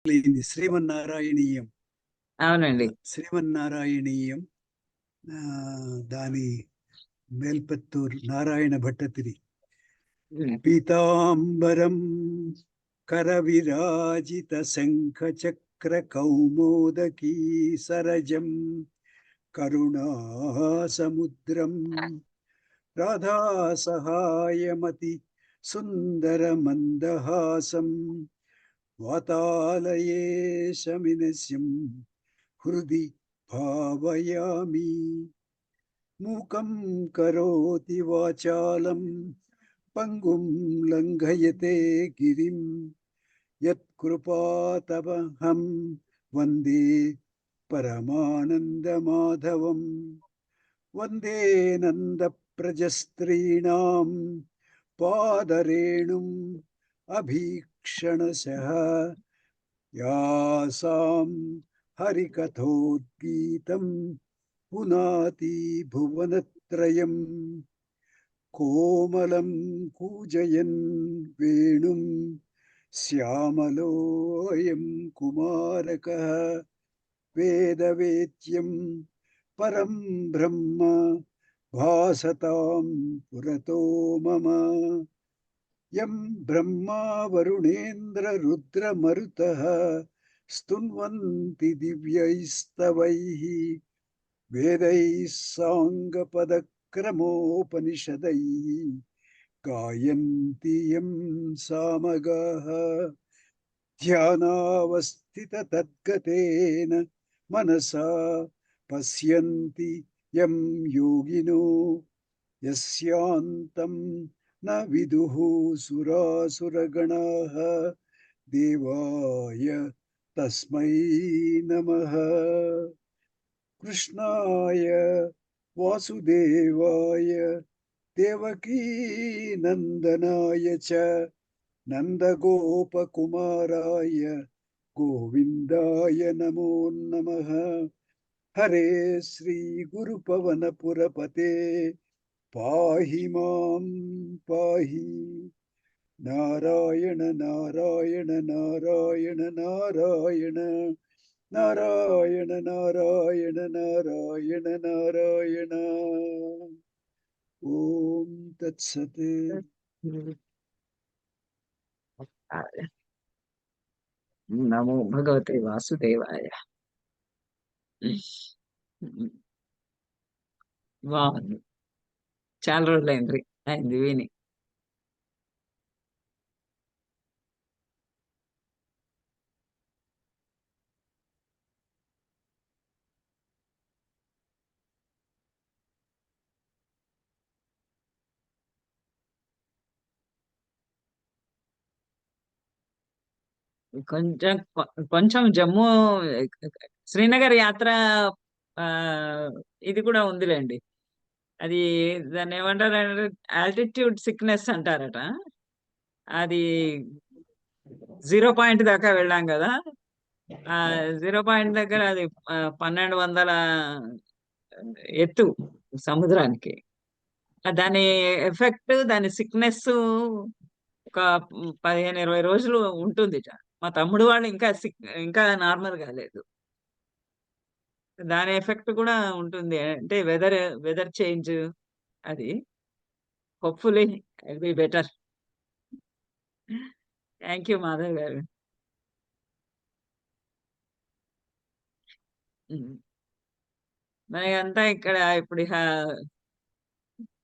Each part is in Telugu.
శ్రీమన్నారాయణీయం. అవునండి. శ్రీమన్నారాయణీయం దాని మేల్పత్తూరు నారాయణ భట్టతిరి. పీతాంబరం కరవిరాజిత శంఖ చక్ర కౌమోదకీ సరజం కరుణాసముద్రం రాధా సహాయమతి సుందర మందహాసం వాతాలయే శమినస్యం హృది భావయామి. మూకం కరోతి వాచాలం పంగుం లంఘయతే గిరిం యత్కృపాతమహం వందే పరమానందమాధవం. వందే నంద ప్రజస్త్రీణాం పాదరేణుం అభీక్షణశః యాసాం హరికథోద్గీతం పునాతి భువనత్రయం. కోమలం కూజయన్ వేణుం శ్యామలోయం కుమారకః వేదవేద్యం పరం బ్రహ్మ భాసతాం పురతో మమ. యం బ్రహ్మా వరుణేంద్ర రుద్ర మరుతః స్తున్వంతి దివ్యైస్తవైః వేదైః సాంగపదక్రమోపనిషదైః గాయంతి యం సామగాః. ధ్యానావస్థిత తద్గతేన మనసా పశ్యంతి యం యోగినో యస్యాంతం న విదుః సురాసురగణాః. దేవాయ తస్మై నమః. కృష్ణాయ వాసుదేవాయ దేవకీ నందనాయ చ నందగోపకుమారాయ గోవిందాయ నమో నమః. హరే శ్రీ గురు పవన పురపతే పాహి మాం పాహి. నారాయణ నారాయణ నారాయణ నారాయణ నారాయణ నారాయణ నారాయణ నారాయణ. ఓం తత్సత్. నమో భగవతే వాసుదేవాయ. బాగుంది. చాలా రోజులైంది అయింది విని. కొంచెం కొంచెం జమ్మూ శ్రీనగర్ యాత్ర ఆ ఇది కూడా ఉందిలేండి. అది దాన్ని ఏమంటారు, ఆల్టిట్యూడ్ సిక్నెస్ అంటారట. అది 0 పాయింట్ దాకా వెళ్ళాం కదా. ఆ 0 పాయింట్ దగ్గర అది 1200 ఎత్తు సముద్రానికి. దాని ఎఫెక్ట్, దాని సిక్నెస్ ఒక 15-20 రోజులు ఉంటుంది. మా తమ్ముడు వాళ్ళు ఇంకా నార్మల్ కాలేదు. దాని ఎఫెక్ట్ కూడా ఉంటుంది. అంటే వెదర్ చేంజ్ అది. Hopefully it be better. Thank you Madhav గారు. మనకంతా ఇక్కడ ఇప్పుడు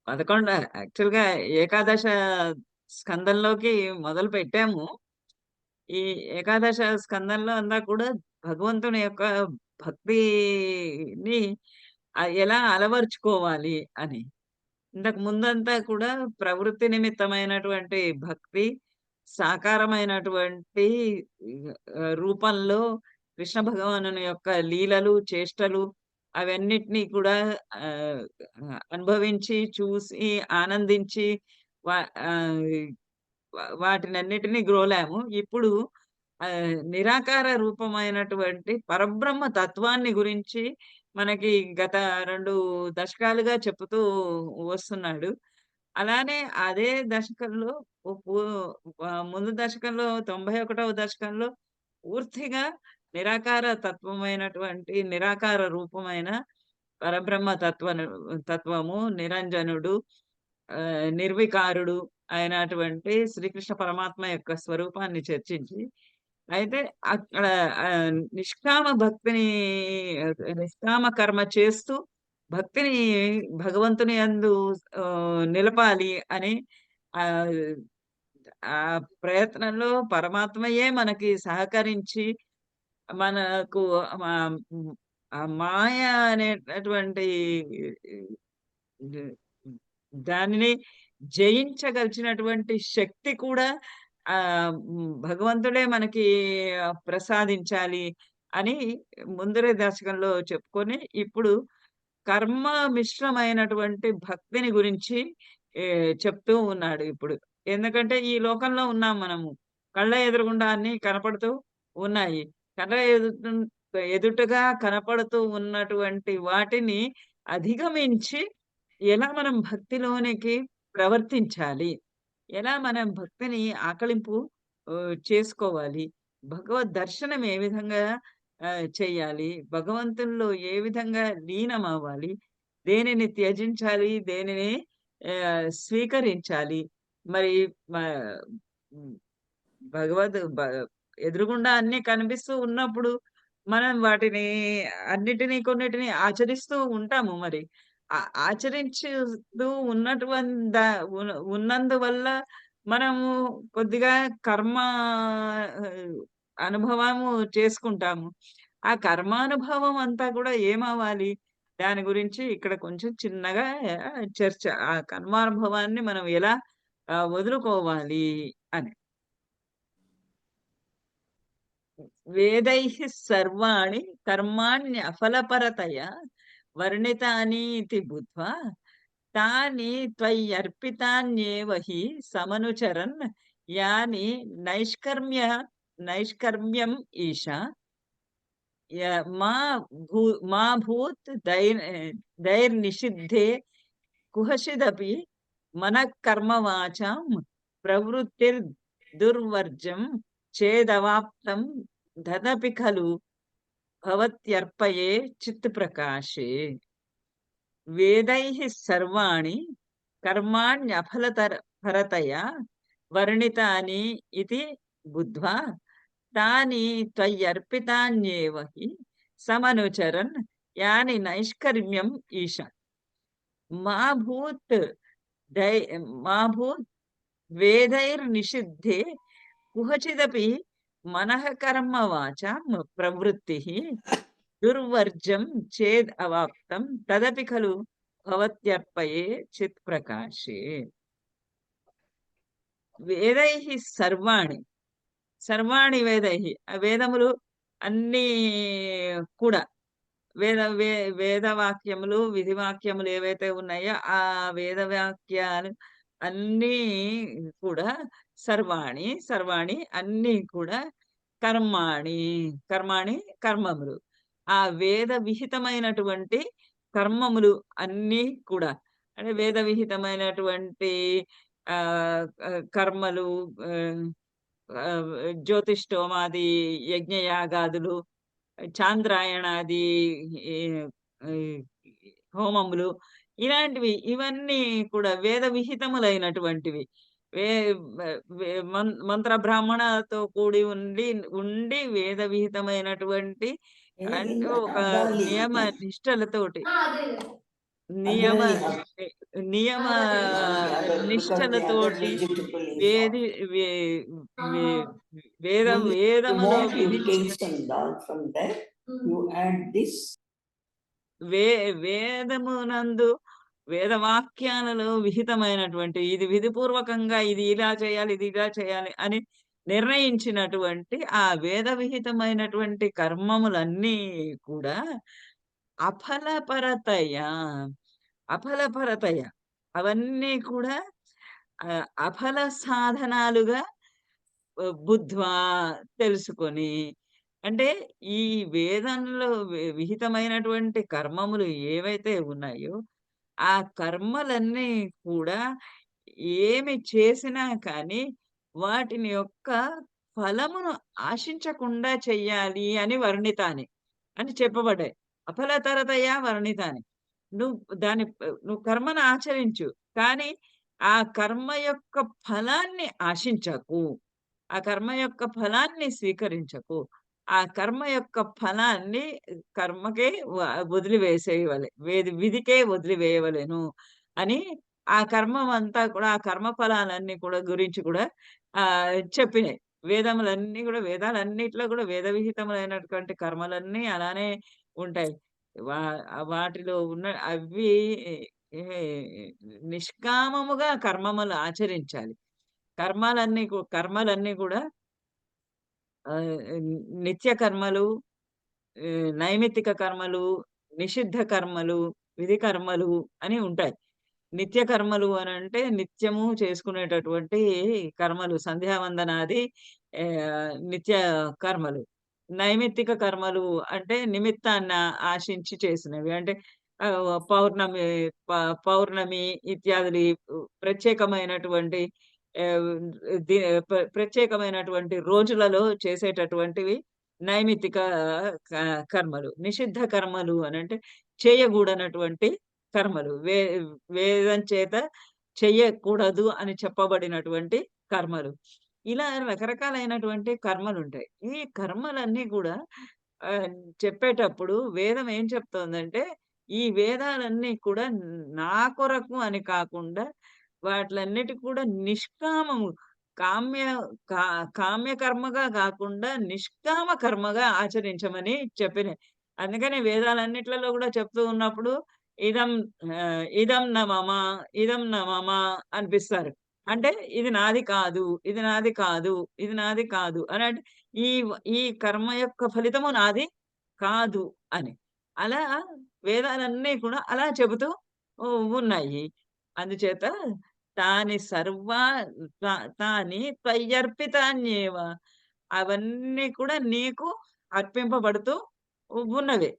11 యాక్చువల్గా ఏకాదశ స్కందంలోకి మొదలు పెట్టాము. ఈ ఏకాదశ స్కందంలో అంతా కూడా భగవంతుని యొక్క భక్తిని ఎలా అలవర్చుకోవాలి అని. ఇంతకు ముందంతా కూడా ప్రవృత్తి నిమిత్తమైనటువంటి భక్తి, సాకారమైనటువంటి రూపంలో కృష్ణ భగవానుని యొక్క లీలలు, చేష్టలు అవన్నిటినీ కూడా అనుభవించి, చూసి, ఆనందించి వాటినన్నిటినీ గ్రోలాము. ఇప్పుడు నిరాకార రూపమైనటువంటి పరబ్రహ్మ తత్వాన్ని గురించి మనకి గత 2 దశకాలుగా చెప్తూ వస్తున్నాడు. అలానే అదే దశకంలో ముందు దశకంలో 91వ దశకంలో పూర్తిగా నిరాకార తత్వమైనటువంటి నిరాకార రూపమైన పరబ్రహ్మ తత్వము, నిరంజనుడు, నిర్వికారుడు అయినటువంటి శ్రీకృష్ణ పరమాత్మ యొక్క స్వరూపాన్ని చర్చించి, అయితే అక్కడ నిష్కామ భక్తిని నిష్కామ కర్మ చేస్తూ భక్తిని భగవంతుని యందు నిలపాలి అని ఆహ్, ఆ ప్రయత్నంలో పరమాత్మయే మనకి సహకరించి మనకు ఆ మాయ అనేటటువంటి ది దానిని జయించగలిగినటువంటి శక్తి కూడా భగవంతుడే మనకి ప్రసాదించాలి అని ముందరి దశకంలో చెప్పుకొని, ఇప్పుడు కర్మ మిశ్రమైనటువంటి భక్తిని గురించి చెప్తూ ఉన్నాడు ఇప్పుడు. ఎందుకంటే ఈ లోకంలో ఉన్నాం మనము. కళ్ళ ఎదురుగుండా అన్నీ కనపడుతూ ఉన్నాయి. కళ్ళ ఎదుటగా కనపడుతూ ఉన్నటువంటి వాటిని అధిగమించి ఎలా మనం భక్తిలోనికి ప్రవర్తించాలి? ఎలా మనం భక్తిని ఆకళింపు చేసుకోవాలి? భగవద్ దర్శనం ఏ విధంగా చెయ్యాలి? భగవంతునిలో ఏ విధంగా లీనమవ్వాలి? దేనిని త్యజించాలి? దేనిని స్వీకరించాలి? మరి మ హ్మ్. భగవద్ బ ఎదురుగుండా అన్నీ కనిపిస్తూ ఉన్నప్పుడు, మనం వాటిని అన్నిటిని, కొన్నిటిని ఆచరిస్తూ ఉంటాము మరి. ఆచరించుతూ ఉన్నటువంద ఉన్నందువల్ల మనము కొద్దిగా కర్మ అనుభవము చేసుకుంటాము. ఆ కర్మానుభవం అంతా కూడా ఏమవ్వాలి? దాని గురించి ఇక్కడ కొంచెం చిన్నగా చర్చ. ఆ కర్మానుభవాన్ని మనం ఎలా వదులుకోవాలి అని. వేదైః సర్వాణి కర్మాణ్యఫలపరతయా వర్ణితాని ఇతి బుద్ధ్వా తాని త్వయ్యర్పితాన్యేవ హి సమనుచరన్ యాని నైష్కర్మ్య నైష్కర్మ్యం ఈశా మా భూ మా భూత్ దైర్నిషిద్ధే కుహచిదపి మనఃకర్మవాచాం ప్రవృత్తిర్దుర్వర్జం చేదవాప్తం తదపి ఖలు భవత్యర్పయే చిత్ప్రకాశే. వేదైః సర్వాణి కర్మాణ్యఫలపరతయా వర్ణితాని ఇతి బుద్ధ్వా తాని త్వయ్యర్పితాన్యేవ హి సమనుచరన్ యాని నైష్కర్మ్యం ఈశా మా భూత్ దై మా భూత్ వేదైర్నిషిద్ధే కుహచిదపి మనః కర్మ వాచాం ప్రవృత్తిః దుర్వర్జం చేద్ అవాప్తం తదపి ఖలు భవత్యర్పయే చిత్ప్రకాశే. వేదైః సర్వాణి సర్వాణి వేదైః వేదములు అన్నీ కూడా వేదవాక్యములు, విధివాక్యములు ఏవైతే ఉన్నాయో ఆ వేదవాక్యాలు అన్నీ కూడా సర్వాణి అన్నీ కూడా కర్మాణి, కర్మములు. ఆ వేద విహితమైనటువంటి కర్మములు అన్నీ కూడా. అంటే వేద విహితమైనటువంటి కర్మలు, ఆహ్, ఆహ్, జ్యోతిష్ఠోమాది యజ్ఞయాగాదులు, చాంద్రాయణాది ఈ ఈ హోమములు ఇలాంటివి ఇవన్నీ కూడా వేద విహితములైనటువంటివి. వే వే మంత్ర బ్రాహ్మణతో కూడి ఉండి వేద విహితమైనటువంటి అంటే ఒక నియమ నిష్టలతోటి నియమ ని నియమ because the other నిష్టలతోటి vegetable is వేది వే వే only if you వేదములో want you విధించిన take some dal from there, you add this. వే వేదమునందు వేదవాక్యాలలో విహితమైనటువంటి ఇది విధిపూర్వకంగా ఇది ఇలా చేయాలి, ఇది ఇలా చేయాలి అని నిర్ణయించినటువంటి ఆ వేద విహితమైనటువంటి కర్మములన్నీ కూడా అఫలపరతయ, అఫలపరతయ అవన్నీ కూడా అఫల సాధనాలుగా బుద్ధ్వా తెలుసుకొని, అంటే ఈ వేదంలో విహితమైనటువంటి కర్మములు ఏవైతే ఉన్నాయో, ఆ కర్మలన్నీ కూడా ఏమి చేసినా కానీ వాటిని యొక్క ఫలమును ఆశించకుండా చెయ్యాలి అని వర్ణితాని అని చెప్పబడ్డాయి. అఫలతరతయా వర్ణితాని. నువ్వు కర్మను ఆచరించు. కానీ ఆ కర్మ యొక్క ఫలాన్ని ఆశించకు. ఆ కర్మ యొక్క ఫలాన్ని స్వీకరించకు. ఆ కర్మ యొక్క ఫలాన్ని కర్మకే వదిలివేసేయవలె. విధికే వదిలివేయవలెను అని ఆ కర్మమంతా కూడా ఆ కర్మ ఫలాలన్నీ కూడా గురించి కూడా చెప్పినాయి. వేదములన్నీ కూడా వేదాలన్నిట్లో కూడా వేద విహితములైనటువంటి కర్మలన్నీ అలానే ఉంటాయి. వా వాటిలో ఉన్న అవి ఏ నిష్కామముగా కర్మములు ఆచరించాలి. కర్మలన్నీ కూడా నిత్య కర్మలు, నైమిత్తిక కర్మలు, నిషిద్ధ కర్మలు, విధి కర్మలు అని ఉంటాయి. నిత్య కర్మలు అనంటే నిత్యము చేసుకునేటటువంటి కర్మలు సంధ్యావందనాది నిత్య కర్మలు. నైమిత్తిక కర్మలు అంటే నిమిత్తాన్ని ఆశించి చేసినవి. అంటే పౌర్ణమి పౌర్ణమి ఇత్యాదులు ప్రత్యేకమైనటువంటి ఆహ్, ది ప్రత్యేకమైనటువంటి రోజులలో చేసేటటువంటివి నైమిత్తిక కర్మలు. నిషిద్ధ కర్మలు అనంటే చేయగూడనటువంటి కర్మలు. వేదం చేత చెయ్యకూడదు అని చెప్పబడినటువంటి కర్మలు. ఇలా రకరకాలైనటువంటి కర్మలుంటాయి. ఈ కర్మలన్నీ కూడా ఆహ్, చెప్పేటప్పుడు వేదం ఏం చెప్తోందంటే, ఈ వేదాలన్నీ కూడా నా కొరకు అని కాకుండా వాటిలన్నిటికి కూడా నిష్కామము కామ్య కా కామ్య కర్మగా గాకుండా నిష్కామ కర్మగా ఆచరించమని చెప్పినాయి. అందుకని వేదాలన్నిట్లలో గూడా చెప్తూ ఉన్నప్పుడు ఇదం ఇదం న మమ, ఇదం న మమ అనిపిస్తారు. అంటే ఇది నాది కాదు, ఇది నాది కాదు, ఇది నాది కాదు అనంటే ఈ ఈ కర్మ యొక్క ఫలితము నాది కాదు అని. అలా వేదాలన్నీ కూడా అలా చెబుతూ ఉన్నాయి. అందుచేత తాని సర్వా తా తాని త్వయ్యర్పితాన్యేవ అవన్నీ కూడా నీకు అర్పింపబడుతూ ఉన్నవే.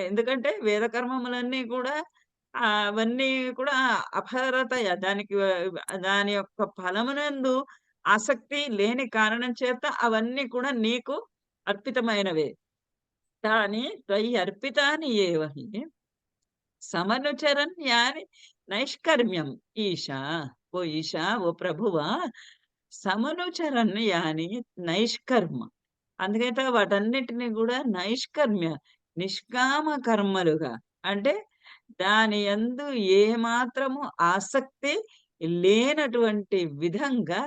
ఎందుకంటే వేద కర్మములన్నీ కూడా అవన్నీ కూడా అపరతయ దాని యొక్క ఫలమునందు ఆసక్తి లేని కారణం చేత అవన్నీ కూడా నీకు అర్పితమైనవే. తాని త్వయి అర్పితాని ఏవ హి సమనుచరన్యాని నైష్కర్మ్యం ఈశా. ఓ ఈశా, ఓ ప్రభువా, సమనుచరన్యాని నైష్కర్మ. అందుకైతే వాటన్నిటిని గూడా నైష్కర్మ్య, నిష్కామ కర్మలుగా అంటే దాని యందు ఏమాత్రము ఆసక్తి లేనటువంటి విధంగా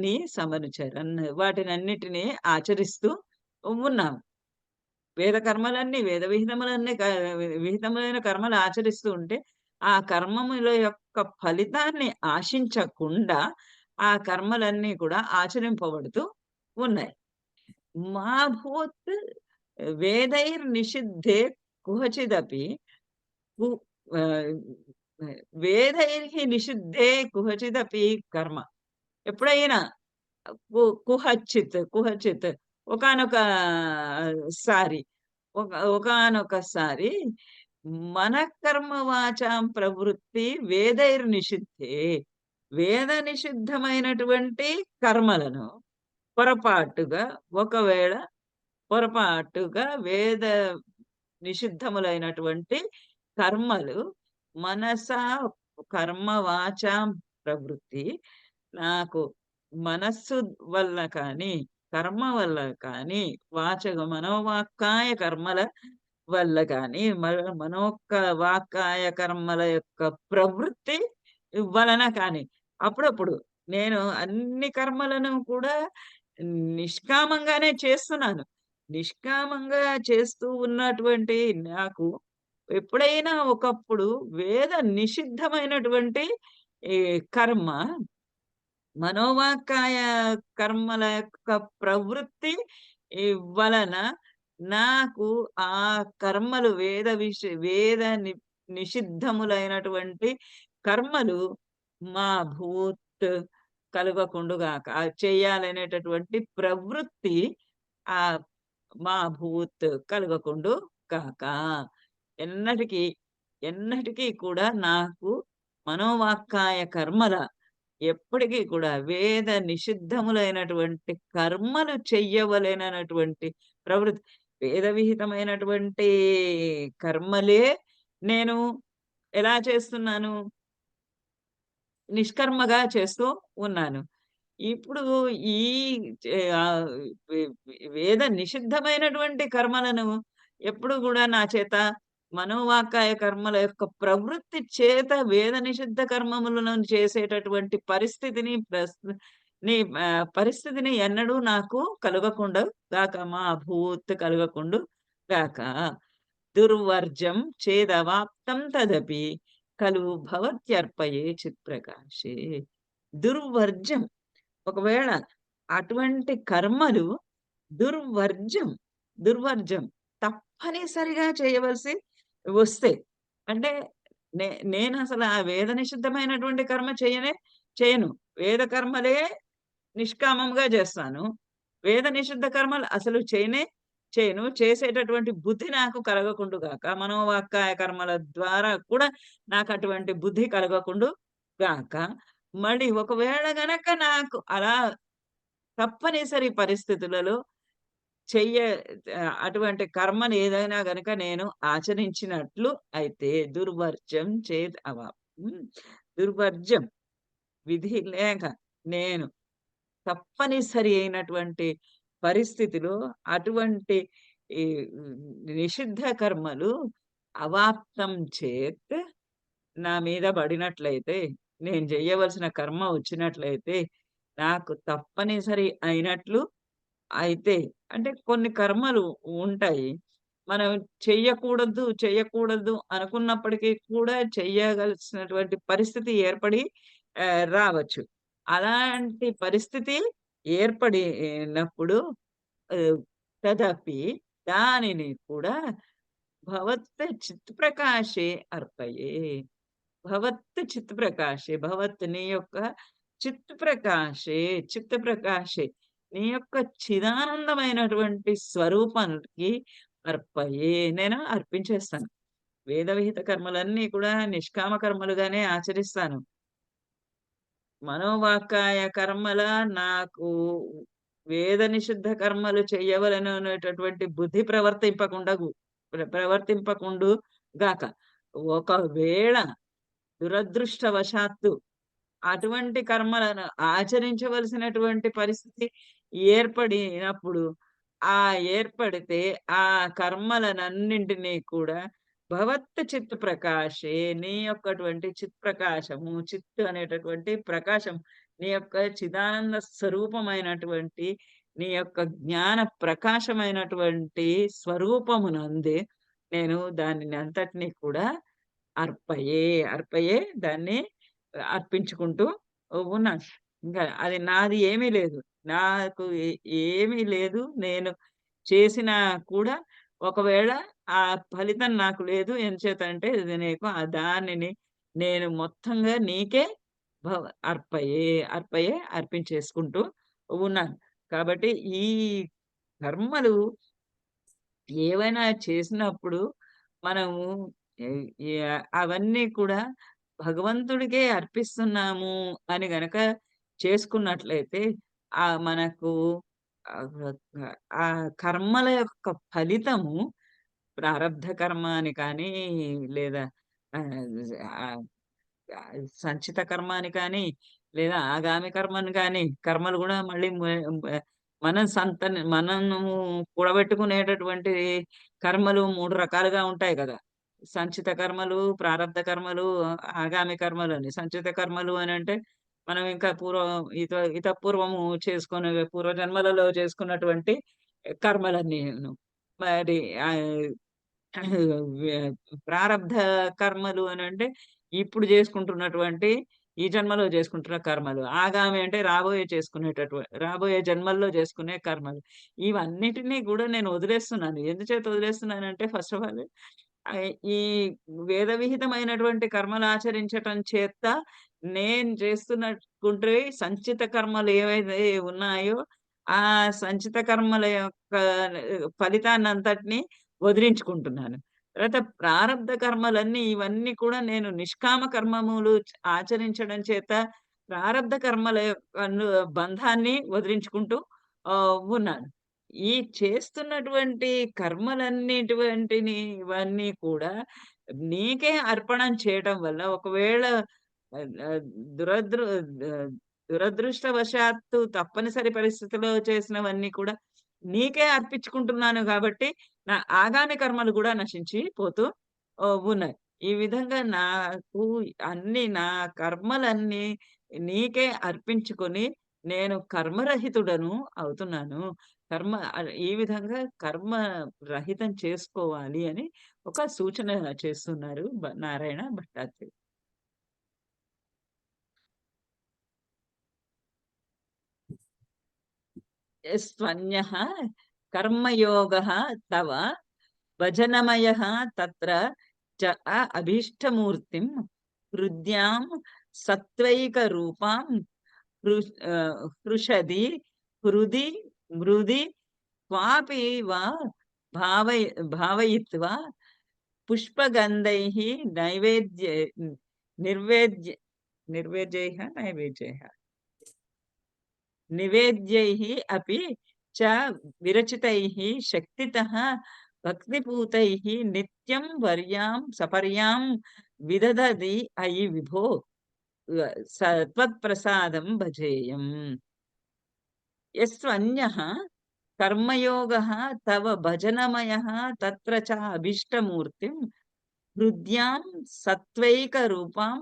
ని సమనుచరన్ వాటినన్నిటిని ఆచరిస్తూ ఉన్నాం. వేద కర్మలన్నీ వేద విహితములన్నీ విహితములైన కర్మలు ఆచరిస్తూ ఉంటే, ఆ కర్మముల యొక్క ఫలితాన్ని ఆశించకుండా ఆ కర్మలన్నీ కూడా ఆచరింపబడుతూ ఉన్నాయి. మా భూత్ వేదైర్నిషిద్ధే కుహచిదపి కు ఆహ్, వేదైర్హి నిషిద్ధే కుహచిదపి కర్మ. ఎప్పుడైనా కుహచిత్ ఒకానొక సారి ఒకానొకసారి మనఃకర్మ వాచాం ప్రవృత్తి వేదైర్నిషిద్ధే. వేద నిషిద్ధమైనటువంటి కర్మలను పొరపాటుగా ఒకవేళ పొరపాటుగా వేద నిషిద్ధములైనటువంటి కర్మలు మనసా కర్మ వాచాం ప్రవృత్తి నాకు మనస్సు వల్ల కానీ, కర్మ వల్ల కానీ, మనోవాక్కాయ కర్మల వల్ల గాని, వాక్కాయ కర్మల యొక్క ప్రవృత్తి వలన కానీ, అప్పుడప్పుడు నేను అన్ని కర్మలను కూడా నిష్కామంగానే చేస్తున్నాను. నిష్కామంగా చేస్తూ ఉన్నటువంటి నాకు ఎప్పుడైనా ఒకప్పుడు వేద నిషిద్ధమైనటువంటి ఈ కర్మ మనోవాక్కాయ కర్మల యొక్క ప్రవృత్తి వలన నాకు ఆ కర్మలు వేద నిషిద్ధములైనటువంటి కర్మలు మా భూత్ కలుగకుండుగాక. చేయాలనేటటువంటి ప్రవృత్తి ఆహ్, మా భూత్ కలుగకుండు గాక. ఎన్నటికి, ఎన్నటికి కూడా నాకు మనోవాక్కాయ కర్మల ఎప్పటికీ కూడా వేద నిషిద్ధములైనటువంటి కర్మలు చెయ్యవలెననటువంటి ప్రవృత్తి. వేద విహితమైనటువంటి కర్మలే నేను ఎలా చేస్తున్నాను? నిష్కర్మగా చేస్తూ ఉన్నాను. ఇప్పుడు ఈ వే వేద నిషిద్ధమైనటువంటి కర్మలను ఎప్పుడు గూడా నా చేత మనోవాక్కాయ కర్మల యొక్క ప్రవృత్తి చేత వేద నిషిద్ధ కర్మములను చేసేటటువంటి పరిస్థితిని ఎన్నడూ నాకు కలుగకుండా గాక. మా భూత్ కలుగకుండు గాక. దుర్వర్జం చేదవాప్తం తదపి ఖలు భవత్యర్పయే చిత్ప్రకాశే. దుర్వర్జం, ఒకవేళ అటువంటి కర్మలు దుర్వర్జం, దుర్వర్జం తప్పనిసరిగా చేయవలసి వస్తే, అంటే నేనసలు ఆ వేద నిషిద్ధమైనటువంటి కర్మ చేయను. వేద కర్మలే నిష్కామంగా చేస్తాను. వేద నిషిద్ధ కర్మలు అసలు చేయను. చేసేటటువంటి బుద్ధి నాకు కలగకుండు గాక. మనోవాక్కాయ కర్మల ద్వారా కూడా నాకు అటువంటి బుద్ధి కలగకుండు గాక. మళ్ళీ ఒకవేళ గనక నాకు అలా తప్పనిసరి పరిస్థితులలో అటువంటి కర్మను ఏదైనా గనక నేను ఆచరించినట్లు అయితే దుర్వర్జం చేద్ అవాప్తం. దుర్వర్జం, విధి లేక నేను తప్పనిసరి అయినటువంటి పరిస్థితిలో అటువంటి ఈ నిషిద్ధ కర్మలు అవాప్తం చేత్ నా మీద పడినట్లయితే, నేను చెయ్యవలసిన కర్మ వచ్చినట్లయితే, నాకు తప్పనిసరి అయినట్లు అయితే, అంటే కొన్ని కర్మలు ఉంటాయి. మనం చెయ్యకూడదు అనుకున్నప్పటికీ కూడా చెయ్యవలసినటువంటి పరిస్థితి ఏర్పడి రావచ్చు. అలాంటి పరిస్థితి ఏర్పడినప్పుడు తదపి దానిని కూడా భవత్ చిత్ప్రకాశే అర్పయే. భవత్ చిత్ప్రకాశే, భవత్ నీ యొక్క చిత్తప్రకాశే నీ యొక్క చిదానందమైనటువంటి స్వరూపానికి అర్పయే, నేను అర్పించేస్తాను. వేద విహిత కర్మలన్నీ కూడా నిష్కామ కర్మలుగానే ఆచరిస్తాను. మనోవాక్కాయ కర్మల నాకు వేద నిషిద్ధ కర్మలు చెయ్యవలెననేటటువంటి బుద్ధి ప్రవర్తింపకుండు గాక. ఒకవేళ దురదృష్టవశాత్తు అటువంటి కర్మలను ఆచరించవలసినటువంటి పరిస్థితి ఏర్పడినప్పుడు, ఏర్పడితే ఆ కర్మలనన్నింటినీ కూడా భవత్ చిత్ ప్రకాశే, నీ యొక్కటువంటి చిత్ ప్రకాశము, చిత్ అనేటటువంటి ప్రకాశం, నీ యొక్క చిదానంద స్వరూపమైనటువంటి నీ యొక్క జ్ఞాన ప్రకాశమైనటువంటి స్వరూపమునందే నేను దానిని అంతటినీ కూడా అర్పయే దాన్ని అర్పించుకుంటూ ఉన్నాను. ఇంకా అది నాది ఏమీ లేదు. నాకు ఏమీ లేదు. నేను చేసినా కూడా ఒకవేళ ఆ ఫలితం నాకు లేదు. ఎంచేతంటే ఇది నీకు దానిని నేను మొత్తంగా నీకే భవ అర్పించేసుకుంటూ ఉన్నాను. కాబట్టి ఈ కర్మలు ఏవైనా చేసినప్పుడు మనము అవన్నీ కూడా భగవంతుడికే అర్పిస్తున్నాము అని గనక చేసుకున్నట్లయితే మనకు ఆ కర్మల యొక్క ఫలితము ప్రారబ్ధ కర్మ అని కానీ, లేదా సంచిత కర్మ అని కానీ, లేదా ఆగామి కర్మ అని కానీ, కర్మలు కూడా మళ్ళీ మనము కూడబెట్టుకునేటటువంటి కర్మలు 3 రకాలుగా ఉంటాయి కదా! సంచిత కర్మలు, ప్రారబ్ధ కర్మలు, ఆగామి కర్మలు అని. సంచిత కర్మలు అనంటే మనం ఇంకా పూర్వము పూర్వ జన్మలలో చేసుకున్నటువంటి కర్మలన్నీను. మరి ప్రారబ్ధ కర్మలు అనంటే ఇప్పుడు చేసుకుంటున్నటువంటి ఈ జన్మలో చేసుకుంటున్న కర్మలు. ఆగామి అంటే రాబోయే జన్మల్లో చేసుకునే కర్మలు. ఇవన్నిటిని కూడా నేను వదిలేస్తున్నాను. ఎందుచేత వదిలేస్తున్నానంటే ఫస్ట్ ఆఫ్ ఆల్ ఈ వేద విహితమైనటువంటి కర్మలు ఆచరించటం చేత నేను చేస్తున్నటువంటి సంచిత కర్మలు ఏవైతే ఉన్నాయో, ఆ సంచిత కర్మల యొక్క ఫలితాన్నంతటిని వదిలించుకుంటున్నాను. తర్వాత ప్రారబ్ధ కర్మలన్నీ ఇవన్నీ కూడా నేను నిష్కామ కర్మములు ఆచరించడం చేత ప్రారబ్ధ కర్మల యొక్క బంధాన్ని వదిలించుకుంటూ ఉన్నాను. ఈ చేస్తున్నటువంటి కర్మలన్నిటువంటిని ఇవన్నీ కూడా నీకే అర్పణం చేయటం వల్ల ఒకవేళ ఆహ్, ఆహ్, దురదృ ఆహ్, దురదృష్టవశాత్తు తప్పనిసరి పరిస్థితిలో చేసినవన్నీ కూడా నీకే అర్పించుకుంటున్నాను కాబట్టి, నా ఆగామి కర్మలు కూడా నశించి పోతూ ఉన్నాయి. ఈ విధంగా నాకు నా కర్మలన్నీ నీకే అర్పించుకొని నేను కర్మరహితుడను అవుతున్నాను. ఈ విధంగా కర్మ రహితం చేసుకోవాలి అని ఒక సూచన చేస్తున్నారు నారాయణ భట్టాచార్య. యస్త్వన్యః కర్మయోగః తవ భజనమయః తత్ర చ అభీష్టమూర్తిం హృద్యాం సత్వైకరూపాం హృషది హృది మృది క్వాపి వా భావయిత్వా పుష్పగంధైః నైవేద్య నిర్వేద్య నిర్వేద్యైః నైవేద్యైః నివేద్యైః అపి చ విరచితైః శక్తితః భక్తిపూతైః నిత్యం వర్యాం సపర్యాం విదధతి అయి విభో త్వత్ప్రసాదం భజేయం. యస్త్వన్యః కర్మయోగః తవ భజనమయః తత్ర చ అభీష్టమూర్తిం హృద్యాం సత్వైకరూపాం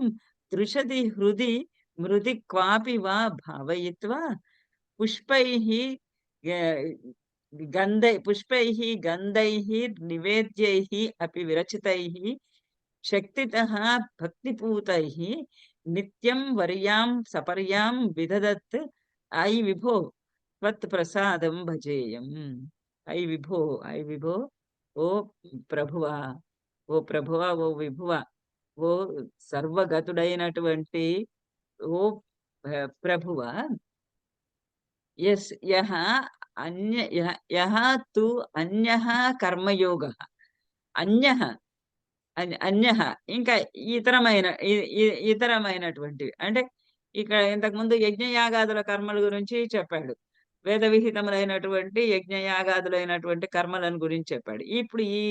దృశతి హృది మృది క్వాపి వా భావయిత్వా పుష్పైః గంధైః నివేద్యైః అపి విరచితైః శక్తితః భక్తిపూతైః నిత్యం వర్యాం సపర్యాం విదధత్ అయి విభో త్వత్ప్రసాదం భజేయం. అయి విభో ఓ ప్రభువా, ఓ ప్రభువా, ఓ విభువా, ఓ సర్వగతుడైనటువంటి ఓ ప్రభువా, యః తు అన్యః కర్మయోగః అన్యః ఇంకా ఇతరమైనటువంటివి అంటే ఇక్కడ ఇంతకుముందు యజ్ఞయాగాదుల కర్మల గురించి చెప్పాడు. వేద విహితములైనటువంటి యజ్ఞయాగాదులైనటువంటి కర్మలను గురించి చెప్పాడు. ఇప్పుడు ఈ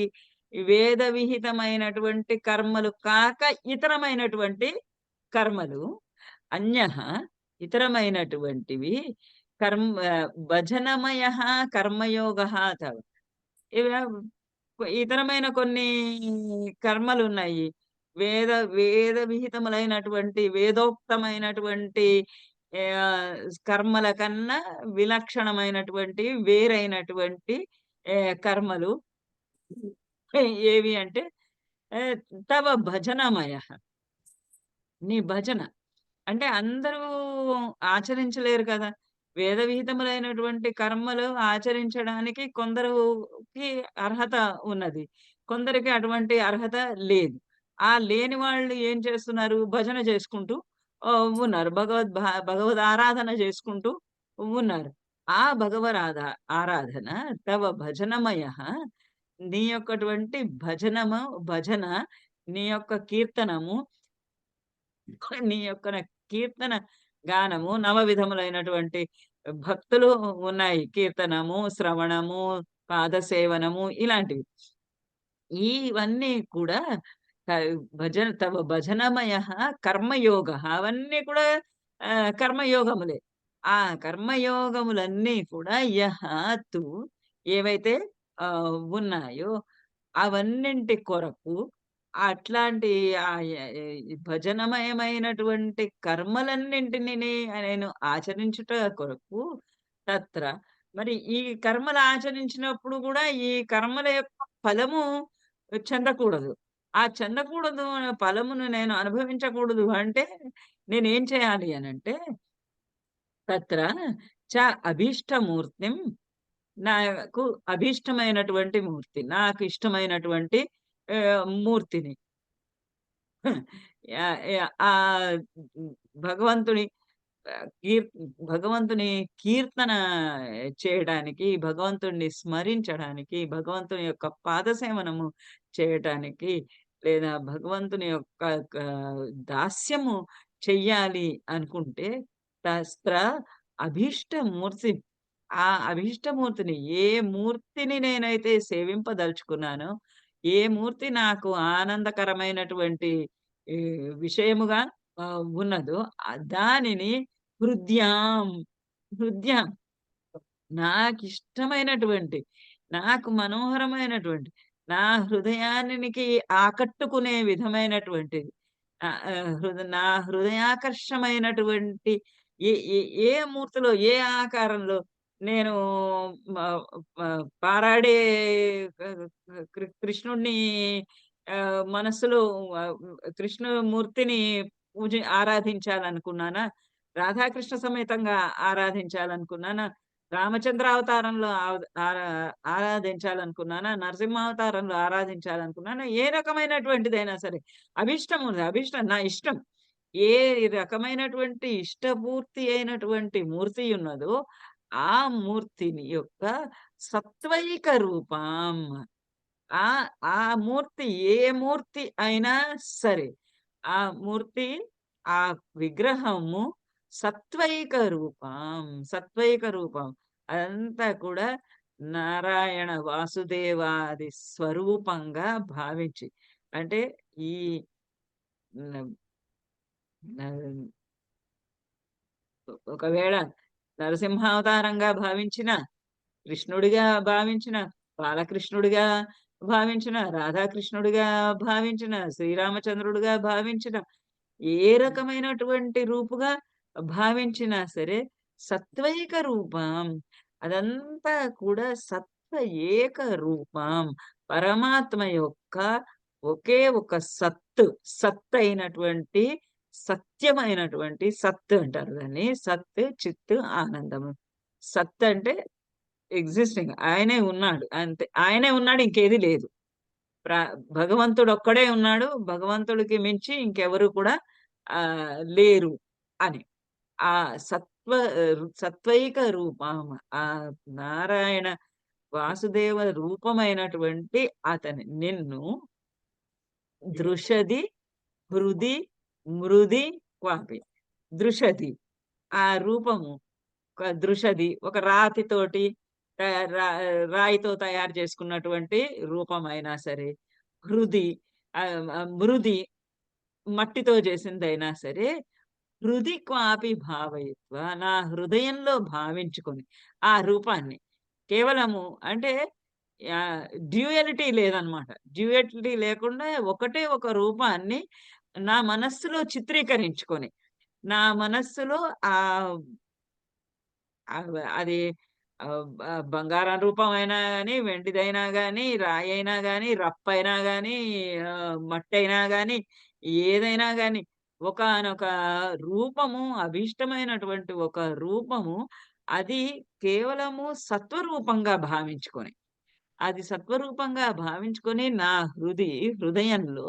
వేద విహితమైనటువంటి కర్మలు కాక ఇతరమైనటువంటి కర్మలు అన్యః ఇతరమైనటువంటివి భజనమయః కర్మయోగః తవ. ఇతరమైన కొన్ని కర్మలున్నాయి. వేద విహితములైనటువంటి వేదోక్తమైనటువంటి కర్మల కన్నా విలక్షణమైనటువంటి వేరైనటువంటి కర్మలు ఏవి అంటే తవ భజనమయః నీ భజన. అంటే అందరూ ఆచరించలేరు కదా! వేద విహితములైనటువంటి కర్మలు ఆచరించడానికి కొందరికి అర్హత ఉన్నది. కొందరికి అటువంటి అర్హత లేదు. ఆ లేని వాళ్ళు ఏం చేస్తున్నారు? భజన చేసుకుంటూ ఉన్నారు. భగవద్ ఆరాధన చేసుకుంటూ ఉన్నారు. ఆ ఆరాధన తవ భజనమయః నీ యొక్కటువంటి భజన నీ యొక్క కీర్తనము నీ యొక్క కీర్తన గానము నవవిధములైనటువంటి భక్తులు ఉన్నాయి. కీర్తనము, శ్రవణము, పాదసేవనము ఇలాంటివి. ఇవన్నీ కూడా తవ భజనమయః కర్మయోగః అవన్నీ కూడా కర్మయోగములే. ఆ కర్మయోగములన్నీ కూడా తు ఏవైతే ఉన్నాయో అవన్నింటి కొరకు అట్లాంటి భజనమయమైనటువంటి కర్మలన్నింటిని నేను ఆచరించుట కొరకు తత్ర మరి ఈ కర్మలు ఆచరించినప్పుడు కూడా ఈ కర్మల యొక్క ఫలము చెందకూడదు. ఆ చెందకూడదు అనే ఫలమును నేను అనుభవించకూడదు అంటే నేనేం చేయాలి అనంటే తత్ర చ అభీష్టమూర్తిం నాకు అభీష్టమైనటువంటి మూర్తి, నాకు ఇష్టమైనటువంటి మూర్తిని భగవంతుని భగవంతుని కీర్తన చేయడానికి, భగవంతుడిని స్మరించడానికి, భగవంతుని యొక్క పాదసేవనము చేయటానికి లేదా భగవంతుని యొక్క దాస్యము చెయ్యాలి అనుకుంటే తస్త్ర అభీష్టమూర్తి, ఆ అభీష్టమూర్తిని, ఏ మూర్తిని నేనైతే సేవింపదలుచుకున్నానో, ఏ మూర్తి నాకు ఆనందకరమైనటువంటి ఈ విషయముగా ఉన్నదో దానిని హృద్యాం, హృద్యాం నాకిష్టమైనటువంటి, నాకు మనోహరమైనటువంటి, నా హృదయానికి ఆకట్టుకునే విధమైనటువంటిది, నా హృదయాకర్షమైనటువంటి ఏ ఏ ఏ మూర్తిలో, ఏ ఆకారంలో నేను మ మ పారాడే కృష్ణుడిని మనస్సులో కృష్ణమూర్తిని ఆరాధించాలనుకున్నానా, రాధాకృష్ణ సమేతంగా ఆరాధించాలనుకున్నానా, రామచంద్ర అవతారంలో ఆరాధించాలనుకున్నానా, నరసింహావతారంలో ఆరాధించాలనుకున్నానా, ఏ రకమైనటువంటిదైనా సరే అభిష్టం ఉంది. అభిష్టం నా ఇష్టం. ఏ రకమైనటువంటి ఇష్టపూర్తి అయినటువంటి మూర్తి ఉన్నదో ఆ మూర్తిని యొక్క సత్వైక రూపం. ఆ ఆ మూర్తి ఏ మూర్తి అయినా సరే, ఆ మూర్తి, ఆ విగ్రహము సత్వైక రూపం, సత్వైక రూపం. అదంతా కూడా నారాయణ వాసుదేవాది స్వరూపంగా భావించి, అంటే ఈ న న ఒకవేళ నరసింహావతారంగా భావించిన, కృష్ణుడిగా భావించిన, బాలకృష్ణుడిగా భావించిన, రాధాకృష్ణుడిగా భావించిన, శ్రీరామచంద్రుడిగా భావించిన, ఏ రకమైనటువంటి రూపుగా భావించినా సరే సత్వైక రూపం. అదంతా కూడా సత్వ ఏక రూపం. పరమాత్మ యొక్క ఒకే ఒక సత్, సత్ అయినటువంటి, సత్యమైనటువంటి, సత్ అంటారు దాన్ని. సత్, చిత్, ఆనందము. సత్ అంటే ఎగ్జిస్టింగ్. ఆయనే ఉన్నాడు అంతే. ఆయనే ఉన్నాడు, ఇంకేది లేదు. ప్ర భగవంతుడొక్కడే ఉన్నాడు. భగవంతుడికి మించి ఇంకెవరు కూడా లేరు అని. ఆ సత్వైక రూపం, ఆ నారాయణ వాసుదేవ రూపమైనటువంటి అతని నిన్ను దృశది హృది మృది క్వాపి. దృశది ఆ రూపము, దృశది ఒక రాతితోటి రాయితో తయారు చేసుకున్నటువంటి రూపమైనా సరే, హృది మృది మట్టితో చేసిందైనా సరే, హృది క్వాపి భావయిత్వ నా హృదయంలో భావించుకొని ఆ రూపాన్ని కేవలము అంటే డ్యూయలిటీ లేదనమాట. డ్యూయలిటీ లేకుండా ఒకటే ఒక రూపాన్ని నా మనస్సులో చిత్రీకరించుకొని, నా మనస్సులో అది బంగారం రూపమైనా గాని, వెండిదైనా గాని, రాయైనా గాని, రప్పైనా గాని, మట్టైనా గాని, ఏదైనా గాని ఒకానొక రూపము, అభీష్టమైనటువంటి ఒక రూపము, అది కేవలము సత్వరూపంగా భావించుకొని, అది సత్వరూపంగా భావించుకొని నా హృదయంలో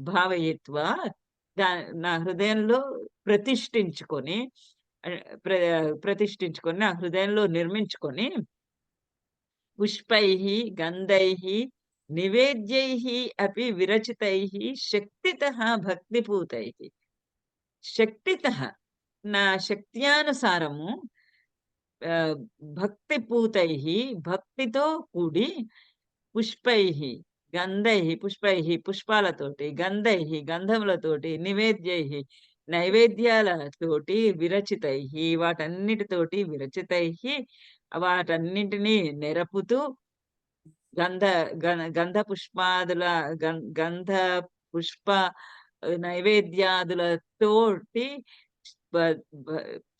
భావయిత్వ నా హృదయంలో ప్రతిష్ఠించుకొని, ప్రతిష్ఠించుకొని నా హృదయంలో నిర్మించుకొని, పుష్పైః గంధైః నివేద్యైః అపి విరచితైః శక్తితః భక్తిపూతైః. శక్తితః నా శక్త్యానుసారము భక్తిపూతైః భక్తితో కూడి, పుష్పైః గంధైః పుష్పైః పుష్పాలతోటి, గంధైః గంధములతోటి, నివేద్యైః నైవేద్యాలతోటి, విరచితైః వాటన్నిటితోటి, విరచితైః వాటన్నింటినీ నెరపుతూ, గంధ గంధ పుష్పాదుల గంధ పుష్ప నైవేద్యాదులతోటి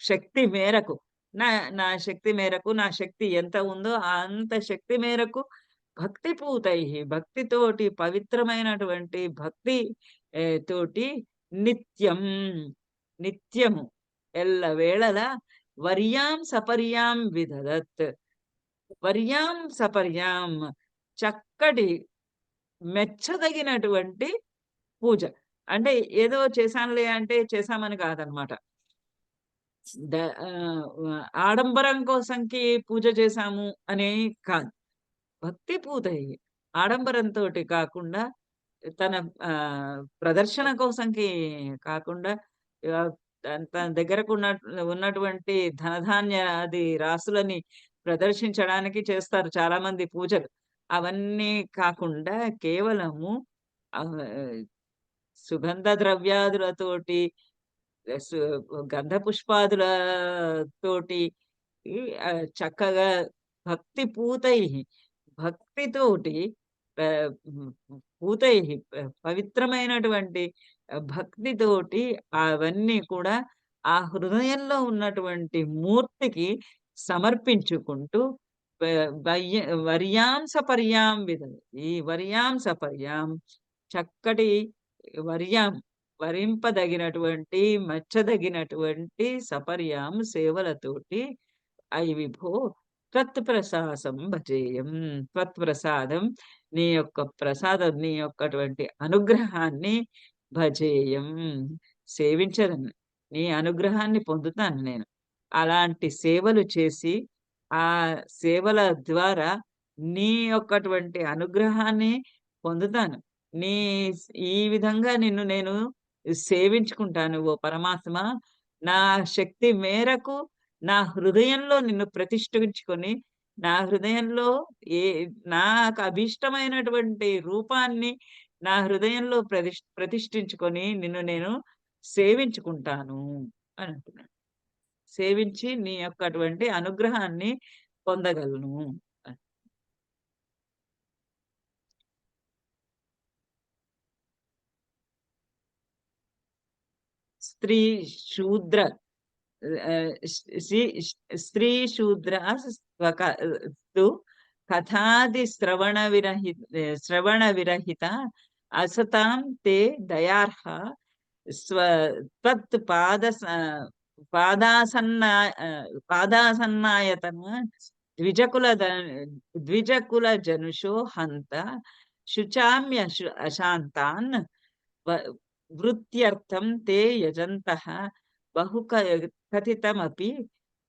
శక్తి మేరకు, నా నా శక్తి మేరకు, నా శక్తి ఎంత ఉందో అంత శక్తి మేరకు భక్తిపూతైః భక్తితోటి, పవిత్రమైనటువంటి భక్తి తోటి నిత్యం, నిత్యము ఎల్లవేళలా వర్యాం సపర్యాం విదదత్. వర్యాం సపర్యాం చక్కటి మెచ్చదగినటువంటి పూజ. అంటే ఏదో చేశానులే అంటే చేశామని కాదనమాట. ఆడంబరం కోసంకి పూజ చేశాము అనే కాదు. భక్తి పూతయి ఆడంబరంతోటి కాకుండా తన ప్రదర్శన కోసంకి కాకుండా తన దగ్గరకు ఉన్నటువంటి ధనధాన్యాది రాసులని ప్రదర్శించడానికి చేస్తారు చాలా మంది పూజలు. అవన్నీ కాకుండా కేవలము ఆహ్, సుగంధ ద్రవ్యాదులతోటి సు గంధ పుష్పాదులతోటి ఈ చక్కగా భక్తి పూతైః భక్తితోటి పూతైః పవిత్రమైనటువంటి భక్తితోటి అవన్నీ కూడా ఆ హృదయంలో ఉన్నటువంటి మూర్తికి సమర్పించుకుంటూ వ వయ్య వర్యాం సపర్యాం ఈ వర్యాం సపర్యాం చక్కటి వర్యాం వరింపదగినటువంటి మెచ్చదగినటువంటి సపర్యాం సేవలతోటి అయి విభో త్వత్ప్రసాసం భజేయం. త్వత్ప్రసాదం నీ యొక్క ప్రసాదం నీ యొక్కటువంటి అనుగ్రహాన్ని భజేయం సేవించదను. నీ అనుగ్రహాన్ని పొందుతాను నేను. అలాంటి సేవలు చేసి ఆ సేవల ద్వారా నీ యొక్కటువంటి అనుగ్రహాన్ని పొందుతాను. నీ ఈ విధంగా నిన్ను నేను సేవించుకుంటాను ఓ పరమాత్మ. నా శక్తి మేరకు నా హృదయంలో నిన్ను ప్రతిష్ఠించుకొని, నా హృదయంలో ఏ నాకు అభీష్టమైనటువంటి రూపాన్ని నా హృదయంలో ప్రతిష్ఠించుకొని నిన్ను నేను సేవించుకుంటాను అని అంటున్నాడు. సేవించి నీ యొక్క అటువంటి అనుగ్రహాన్ని పొందగలను. స్త్రీ శూద్ర స్త్రీ శూద్ర కథాది శ్రవణ విరహిత అసతాం తే దయార్హ త్వత్ పాదాసన్నాయతన ద్విజకుల జనుషో హంత శుచామ్య అశాంతాన్ వృత్త్యర్థం తే యజంతః బహు కథితమపి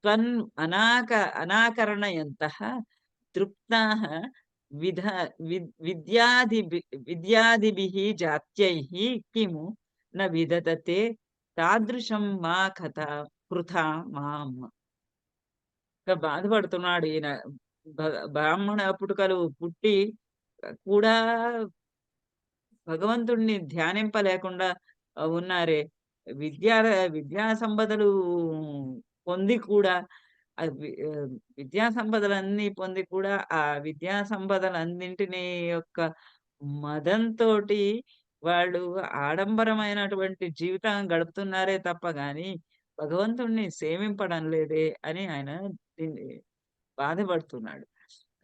త్వన్ అనాకరణయంతః తృప్తాః విద్యాదిభిః జాత్యైః కిము న విదదతే తాదృశం మా కథ కృథా మాం. బాధపడుతున్నాడు ఈయన. బ్రాహ్మణ పుట్టుకలు పుట్టి కూడా భగవంతుణ్ణి ధ్యానింపలేకుండా ఉన్నారే. విద్యా సంపదలు పొంది కూడా విద్యా సంపదలన్నీ పొంది కూడా ఆ విద్యా సంపదలన్నింటినీ యొక్క మదంతోటి వాళ్ళు ఆడంబరమైనటువంటి జీవితం గడుపుతున్నారే తప్ప గాని భగవంతుణ్ణి సేవింపడం లేదే అని ఆయన బాధపడుతున్నాడు.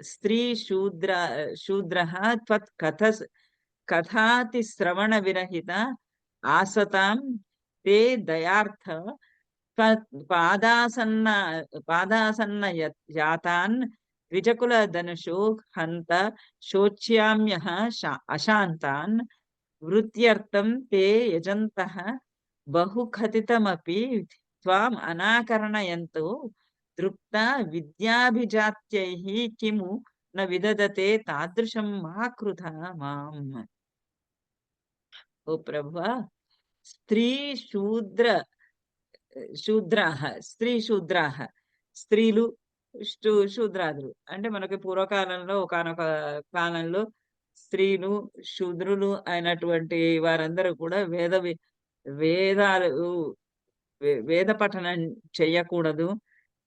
స్త్రీ శూద్ర త్వత్ కథాతి శ్రవణ విరహిత ఆసతాం తే దయార్థ పాదాసన్న యాతాన్ ద్విజకుల ధనుషో హంత శోచ్యామ్యః అశాంతాన్ వృత్త్యర్థం తే యజంతః బహుకథితమపి త్వాం అనాకరణయంతో తృప్త విద్యాభిజాత్యైః కిము న విదదతే తాదృశం మా కృథా మాం. ఓ ప్రభువా, శూద్రాహ స్త్రీలు శూద్రాదులు అంటే మనకి పూర్వకాలంలో ఒకానొక కాలంలో స్త్రీలు శూద్రులు అయినటువంటి వారందరూ కూడా వేదాలు వేద పఠనం చెయ్యకూడదు,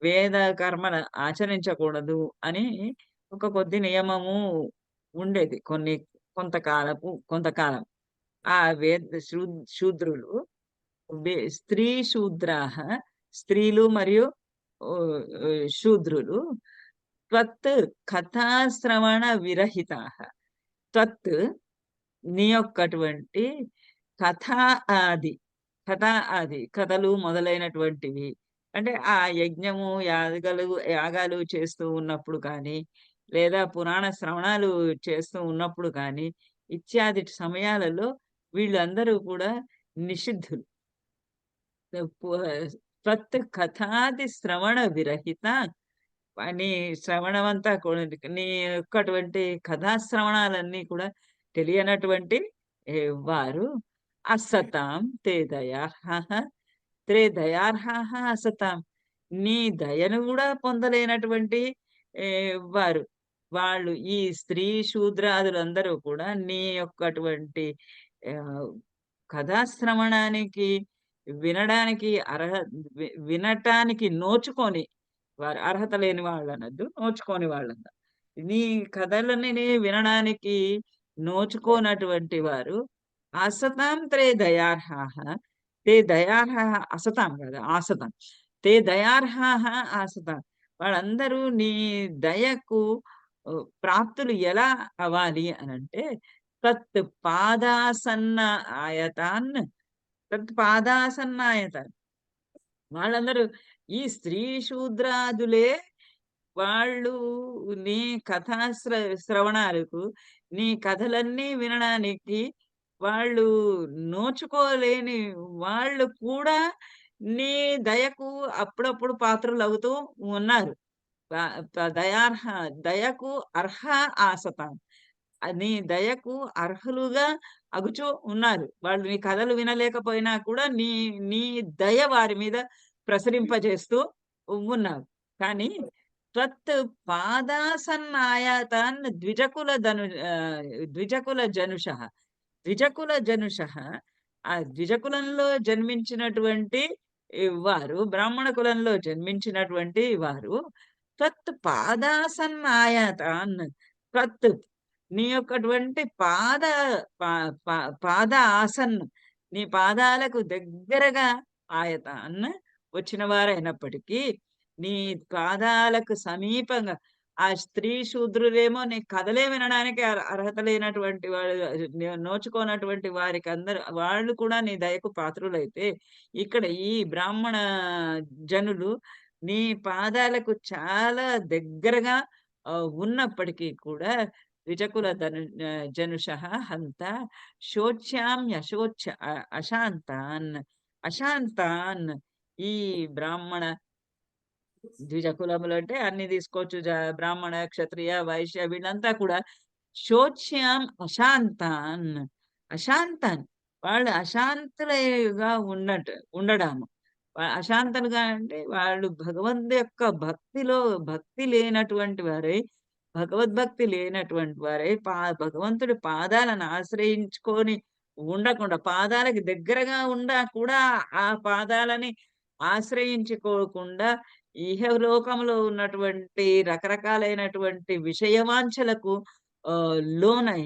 వేద కర్మలు ఆచరించకూడదు అని ఒక కొద్ది నియమము ఉండేది కొంతకాలం. ఆ శూద్రులు స్త్రీలు మరియు శూద్రులు త్వత్ కథాశ్రవణ విరహితాః త్వత్ నీ యొక్కటువంటి కథలు మొదలైనటువంటివి అంటే ఆ యజ్ఞము యాగాలు చేస్తూ ఉన్నప్పుడు కానీ లేదా పురాణ శ్రవణాలు చేస్తూ ఉన్నప్పుడు కానీ ఇత్యాది సమయాలలో వీళ్ళందరూ కూడా నిషిద్ధులు. త్వత్ కథాది శ్రవణ విరహిత నీ శ్రవణమంతా కూడా నీ యొక్కటువంటి కథాశ్రవణాలన్నీ కూడా తెలియనటువంటి వారు అసతాం తే దయార్హః దయార్హః అసతాం, నీ దయను కూడా పొందలేనటువంటి వారు వాళ్ళు, ఈ స్త్రీ శూద్రాదులందరూ కూడా నీ యొక్కటువంటి ఆహ్, కథాశ్రవణానికి, వినడానికి వినటానికి నోచుకొని వారు, అర్హత లేని వాళ్ళనొద్దు, నోచుకోని వాళ్ళంట. నీ కథలని వినడానికి నోచుకోనటువంటి వారు అసతాం దయార్హాః దయార్హాః, అసతాం కాదు ఆసతాం, దయార్హాః ఆసతాం, వాళ్ళందరూ నీ దయకు ప్రాప్తులు ఎలా అవ్వాలి అనంటే, తత్ పాదాసన్న ఆయతాన్ తత్ పాదాసన్నాయతాన్, వాళ్ళందరూ ఈ స్త్రీ శూద్రాదులే వాళ్ళు నీ కథా శ్రవణాలకు, నీ కథలన్నీ వినడానికి వాళ్ళు నోచుకోలేని వాళ్ళు కూడా నీ దయకు అప్పుడప్పుడు పాత్రులవుతూ ఉన్నారు. ప ప దయార్హ దయకు అర్హ ఆసతాం, నీ దయకు అర్హులుగా అగుచూ ఉన్నారు. వాళ్ళు నీ కథలు వినలేకపోయినా కూడా నీ నీ దయ వారి మీద ప్రసరింపజేస్తూ ఉన్నావు. కానీ త్వత్ పాదాసన్నాయతాన్ ద్విజకుల జనుషః, ద్విజకుల జనుషః, ఆ ద్విజకులంలో జన్మించినటువంటి వారు, బ్రాహ్మణ కులంలో జన్మించినటువంటి వారు త్వత్ పాదాసన్నాయతాన్, త్వత్ నీ యొక్కటువంటి పాద ఆసన్, నీ పాదాలకు దగ్గరగా ఆయతాన్ వచ్చిన వారైనప్పటికీ, నీ పాదాలకు సమీపంగా, ఆ స్త్రీ శూద్రులేమో నీ కథలే వినడానికి అర్హత లేనటువంటి వాడు, నోచుకోనటువంటి వారికి అందరు వాళ్ళు కూడా నీ దయకు పాత్రులైతే, ఇక్కడ ఈ బ్రాహ్మణ జనులు నీ పాదాలకు చాలా దగ్గరగా ఉన్నప్పటికీ కూడా ద్విజకుల జనుషః హంత అశాంతాన్, అశాంతాన్, ఈ బ్రాహ్మణ ద్విజ కులములు అంటే అన్ని తీసుకోవచ్చు, బ్రాహ్మణ, క్షత్రియ, వైశ్య, వీళ్ళంతా కూడా శోచ్యాం అశాంతాన్, అశాంతాన్, వాళ్ళు అశాంతులుగా ఉండడాము. అశాంతులుగా అంటే వాళ్ళు భగవంతు యొక్క భక్తి లేనటువంటి వారై, భగవద్భక్తి లేనటువంటి వారై, భగవంతుడి పాదాలను ఆశ్రయించుకొని ఉండకుండా, పాదాలకి దగ్గరగా కూడా ఆ పాదాలని ఆశ్రయించుకోకుండా ఇహలోకంలో ఉన్నటువంటి రకరకాలైనటువంటి విషయవాంఛలకు లోనై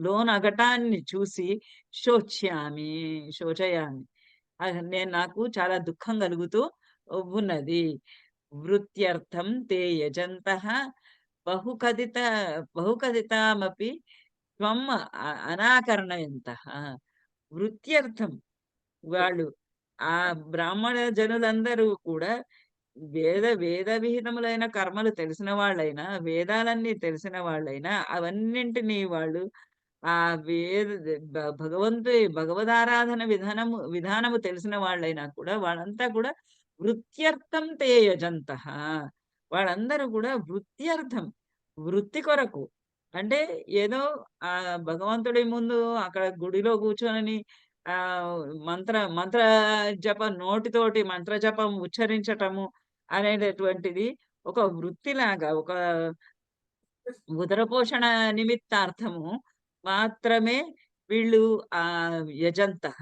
లోనగటాన్ని చూసి శోచయామి, నాకు చాలా దుఃఖం కలుగుతూ ఉన్నది. వృత్యర్థం తే యజంతః బహుకథిత బహుకథితామపి త్వం అనాకరణయంతః, వృత్యర్థం వాళ్ళు, ఆ బ్రాహ్మణ జనులందరూ కూడా వేద విహితములైన కర్మలు తెలిసిన వాళ్ళైనా, వేదాలన్నీ తెలిసిన వాళ్ళైనా, అవన్నింటినీ వాళ్ళు ఆ వేద భగవదారాధన విధానము తెలిసిన వాళ్ళైనా కూడా, వాళ్ళంతా కూడా వృత్యర్థం తే యజంతః, వాళ్ళందరూ కూడా వృత్యర్థం, వృత్తి కొరకు, అంటే ఏదో ఆ భగవంతుడి ముందు అక్కడ గుడిలో కూర్చొని ఆ మంత్ర జపం, నోటితోటి మంత్ర జపం ఉచ్చరించటము అనేటటువంటిది ఒక వృత్తిలాగా, ఒక ఉదరపోషణ నిమిత్తార్థము మాత్రమే వీళ్ళు యజంతః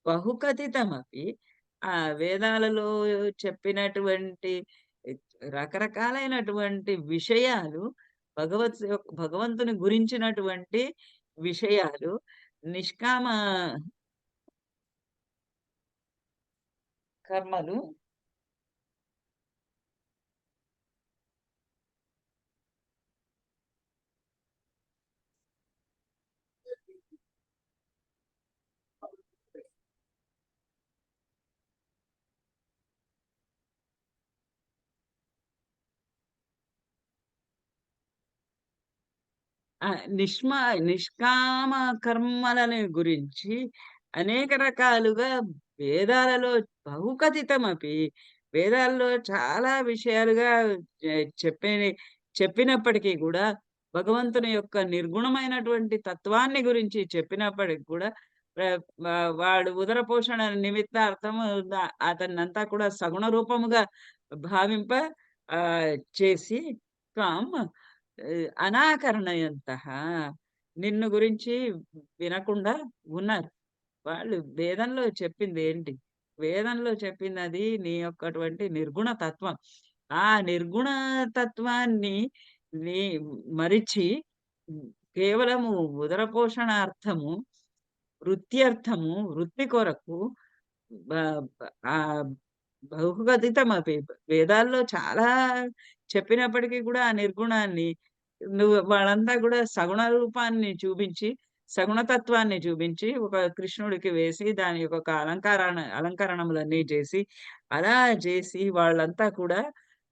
బహుకథితమపి, ఆ వేదాలలో చెప్పినటువంటి రకరకాలైనటువంటి విషయాలు, భగవంతుని గురించినటువంటి విషయాలు, నిష్కామ కర్మలు, నిష్కామ కర్మలని గురించి అనేక రకాలుగా వేదాలలో బహుకథితమపి, వేదాల్లో చాలా విషయాలుగా చెప్పినప్పటికీ కూడా భగవంతుని యొక్క నిర్గుణమైనటువంటి తత్వాన్ని గురించి చెప్పినప్పటికి కూడా వాడు ఉదర పోషణ నిమిత్తార్థము అతన్నంతా కూడా సగుణ రూపముగా భావింప చేసి త్వం అనాకరణయంతః నిన్ను గురించి వినకుండా ఉన్నారు. వాళ్ళు వేదంలో చెప్పింది ఏంటి? వేదంలో చెప్పిందది నీ యొక్కటువంటి నిర్గుణ తత్వం. ఆ నిర్గుణ తత్వాన్ని నీ మరిచి కేవలము ఉదర పోషణార్థము, వృత్త్యర్థము, వృత్తి కొరకు బహుగతితమపి వేదాల్లో చాలా చెప్పినప్పటికీ కూడా ఆ నిర్గుణాన్ని వాళ్ళంతా కూడా సగుణ రూపాన్ని చూపించి, సగుణతత్వాన్ని చూపించి ఒక కృష్ణుడికి వేసి దాని యొక్క అలంకరణములన్నీ చేసి, అలా చేసి వాళ్ళంతా కూడా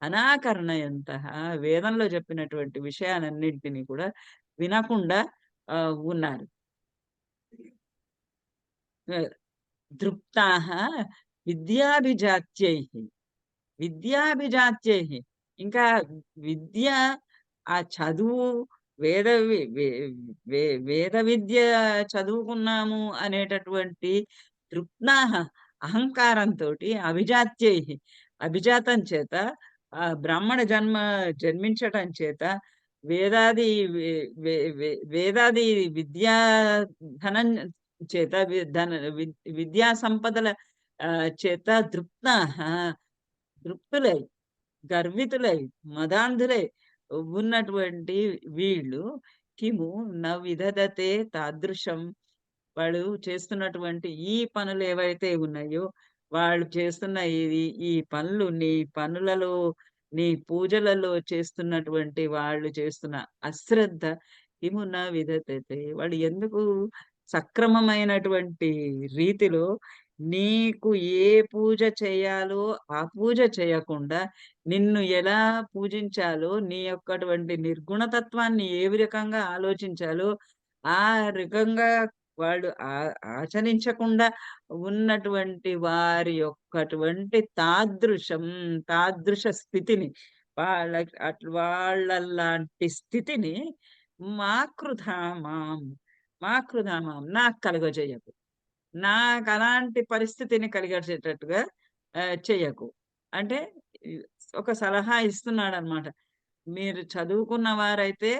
అనాకరణయంతః వేదంలో చెప్పినటువంటి విషయాలన్నింటినీ కూడా వినకుండా ఉన్నారు. దృప్తాః విద్యాభిజాత్యైః ఇంకా విద్య, ఆ చదువు, వేద విద్య చదువుకున్నాము అనేటటువంటి తృప్తాః అహంకారంతోటి అభిజాతం చేత బ్రాహ్మణ జన్మించటం చేత వేదాది విద్యా ధనం చేత విద్యా సంపదల చేత తృప్తులై, గర్వితులై, మదాంధులై ఉన్నటువంటి వీళ్ళు కిము న విదధతే తాదృశం వాళ్ళు చేస్తున్నటువంటి ఈ పనులు ఏవైతే ఉన్నాయో వాళ్ళు చేస్తున్న ఈ పనులు, నీ పనులలో, నీ పూజలలో చేస్తున్నటువంటి వాళ్ళు చేస్తున్న అశ్రద్ధ కిము న విదధతే వాళ్ళు ఎందుకు సక్రమమైనటువంటి రీతిలో నీకు ఏ పూజ చేయాలో ఆ పూజ చేయకుండా నిన్ను ఎలా పూజించాలో, నీ యొక్కటువంటి నిర్గుణతత్వాన్ని ఏ రకంగా ఆలోచించాలో ఆ రకంగా వాళ్ళు ఆచరించకుండా ఉన్నటువంటి వారి యొక్కటువంటి తాదృశ స్థితిని, వాళ్ళలాంటి స్థితిని మాకృధామాం నాకు కలుగజేయకు, నాకు అలాంటి పరిస్థితిని కలిగేటట్టుగా చెయ్యకు. అంటే ఒక సలహా ఇస్తున్నాడు అనమాట. మీరు చదువుకున్న వారైతే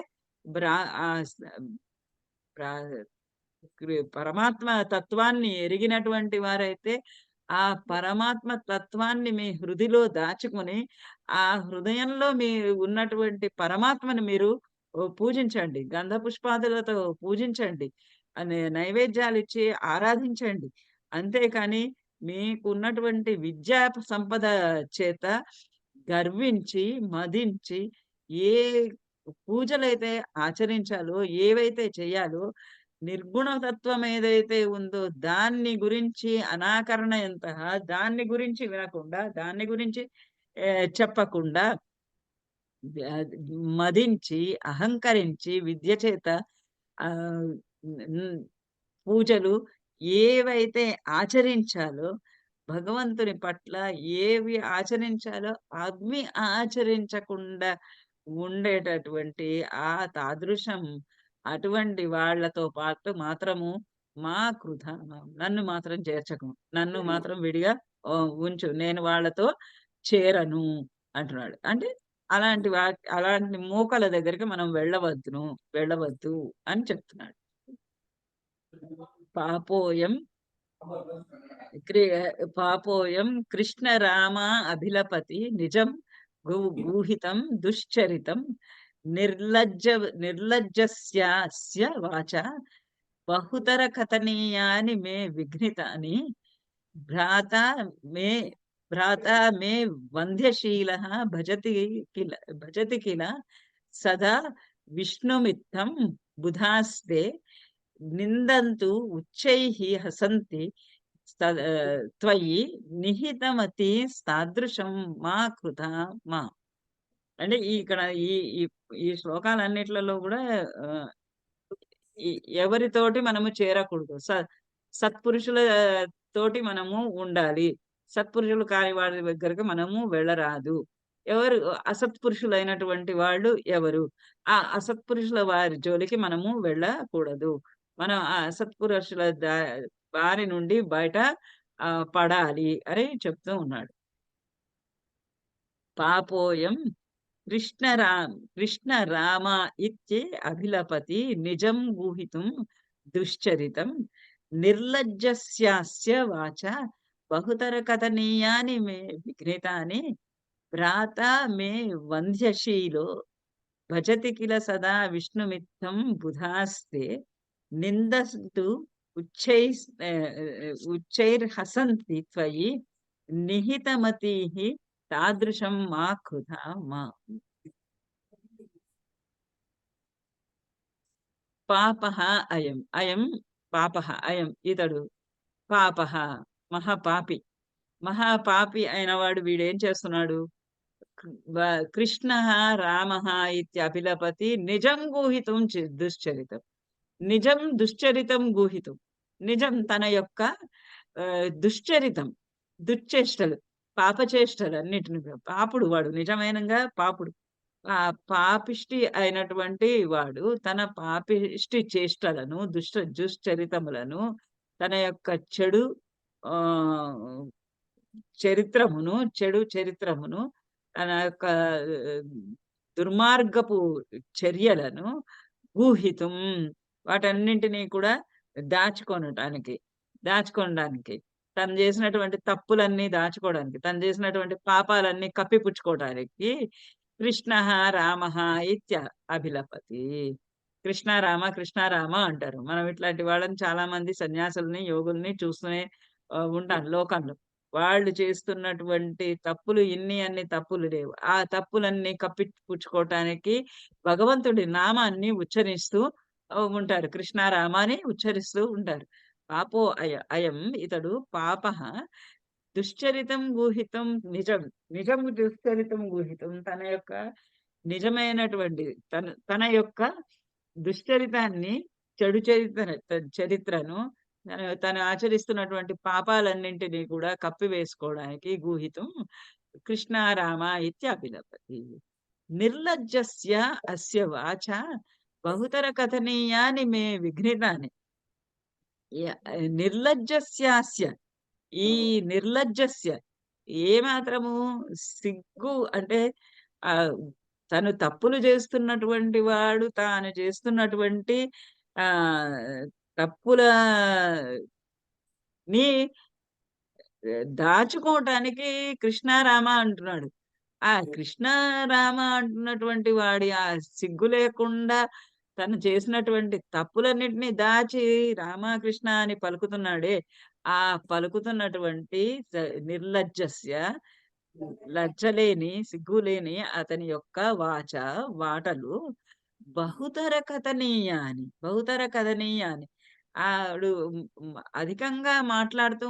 పరమాత్మ తత్వాన్ని ఎరిగినటువంటి వారైతే ఆ పరమాత్మ తత్వాన్ని మీ హృదిలో దాచుకొని ఆ హృదయంలో మీ ఉన్నటువంటి పరమాత్మని మీరు పూజించండి, గంధ పుష్పాదులతో పూజించండి, అనే నైవేద్యాలు ఇచ్చి ఆరాధించండి. అంతేకాని మీకున్నటువంటి విద్యా సంపద చేత గర్వించి, మదించి ఏ పూజలైతే ఆచరించాలో, ఏవైతే చేయాలో, నిర్గుణతత్వం ఏదైతే ఉందో దాన్ని గురించి అనాకరణయంతః దాన్ని గురించి వినకుండా, దాన్ని గురించి చెప్పకుండా మదించి, అహంకరించి విద్య చేత పూజలు ఏవైతే ఆచరించాలో, భగవంతుని పట్ల ఏవి ఆచరించాలో అవి ఆచరించకుండా ఉండేటటువంటి ఆ తాదృశం అటువంటి వాళ్ళతో పాటు మాత్రము మా కృత నన్ను మాత్రం చేర్చకు, నన్ను మాత్రం విడిగా ఉంచు, నేను వాళ్ళతో చేరను అంటున్నాడు. అంటే అలాంటి మూకల దగ్గరికి మనం వెళ్ళవద్దు అని చెప్తున్నాడు. పాపోయం కృష్ణ రామ అభిలపతి నిజం గూహితం దుశ్చరితం నిర్లజ్జస్య వాచ బహుతర కథనీయాని మే విఘ్నితాని భ్రాత మే వంధ్యశీలః భజతి కిల సదా విష్ణుమిత్తం బుధాస్తే నిందంతు ఉచ్చైః హసంతి త్వయి నిహితమతి తాదృశం మా కృత మా. అంటే ఇక్కడ ఈ శ్లోకాలన్నిట్లలో కూడా ఎవరితోటి మనము చేరకూడదు, సత్పురుషుల తోటి మనము ఉండాలి, సత్పురుషులు కాని వారి దగ్గరకు మనము వెళ్ళరాదు ఎవరు అసత్పురుషులైనటువంటి వాళ్ళు ఎవరు? ఆ అసత్పురుషుల వారి జోలికి మనము వెళ్ళకూడదు. మనం ఆ అసత్పురుషుల బారి నుండి బయట పడాలి అని చెప్తూ ఉన్నాడు. పాపోయం కృష్ణ రామ ఇత్యే అభిలపతి నిజం గూహితుం దుశ్చరితం నిర్లజ్జస్యాస్య వాచ బహుతర కథనీయాని మే విఘ్నితాని భ్రాతా మే వంధ్యశీలో భజతి కిల సదా విష్ణుమిత్తం బుధాస్తే నిందస్తు ఉచ్చై ఉచ్చైర్హసంతి త్వయి నిహితమతీః తాదృశం మా కృధా మా. పాపః అయం అయం పాపః అయం ఇతడు పాపః మహాపాపి. మహాపాపి అయినవాడు వీడేం చేస్తున్నాడు? కృష్ణ రామ ఇత్యభిలపతి నిజం గూహితం దుశ్చరితం. నిజం దుశ్చరితం గూహితం. నిజం తన యొక్క దుశ్చరితం, దుశ్చేష్టలు, పాపచేష్టలు అన్నిటిని పాపుడు వాడు, నిజమైనగా పాపుడు. ఆ పాపిష్టి అయినటువంటి వాడు తన పాపిష్టి చేష్టలను, దుశ్చరితములను, తన యొక్క చెడు చెడు చరిత్రమును, తన యొక్క దుర్మార్గపు చర్యలను ఊహితం వాటన్నింటినీ కూడా దాచుకోవడానికి తను చేసినటువంటి తప్పులన్నీ దాచుకోవడానికి, తను చేసినటువంటి పాపాలన్నీ కప్పిపుచ్చుకోవడానికి కృష్ణ రామ ఇత్య అభిలపతి. కృష్ణ రామ అంటారు. మనం ఇట్లాంటి వాళ్ళని చాలా మంది సన్యాసుల్ని, యోగుల్ని చూస్తూనే ఉంటాం లోకంలో. వాళ్ళు చేస్తున్నటువంటి తప్పులు అన్ని తప్పులు లేవు. ఆ తప్పులన్నీ కప్పిపుచ్చుకోవటానికి భగవంతుడి నామాన్ని ఉచ్చరిస్తూ ఉంటారు. కృష్ణారామ అని ఉచ్చరిస్తూ ఉంటారు. పాపో అయం ఇతడు పాపః దుశ్చరితం గూహితం నిజం దుశ్చరితం గూహితం. తన యొక్క నిజమైనటువంటి తన యొక్క దుశ్చరితాన్ని, చెడు చరిత్రను, తను ఆచరిస్తున్నటువంటి పాపాలన్నింటినీ కూడా కప్పివేసుకోవడానికి గూహితం కృష్ణారామ ఇత్యభిలపతి. నిర్లజ్జస్య అస్య వాచ బహుతర కథనీయాని మే విఘ్నితాని. నిర్లజ్జస్యాస్య, ఈ నిర్లజ్జస్య ఏమాత్రము సిగ్గు అంటే తను తప్పులు చేస్తున్నటువంటి వాడు తాను చేస్తున్నటువంటి ఆ తప్పులని దాచుకోవటానికి కృష్ణారామ అంటున్నాడు. ఆ కృష్ణారామ అంటున్నటువంటి వాడి ఆ సిగ్గు లేకుండా తను చేసినటువంటి తప్పులన్నిటినీ దాచి రామకృష్ణ అని పలుకుతున్నాడే, ఆ పలుకుతున్నటువంటి నిర్లజ్జస్య లజ్జలేని, సిగ్గులేని అతని యొక్క వాటలు బహుతర కథనీయాని ఆడు అధికంగా మాట్లాడుతూ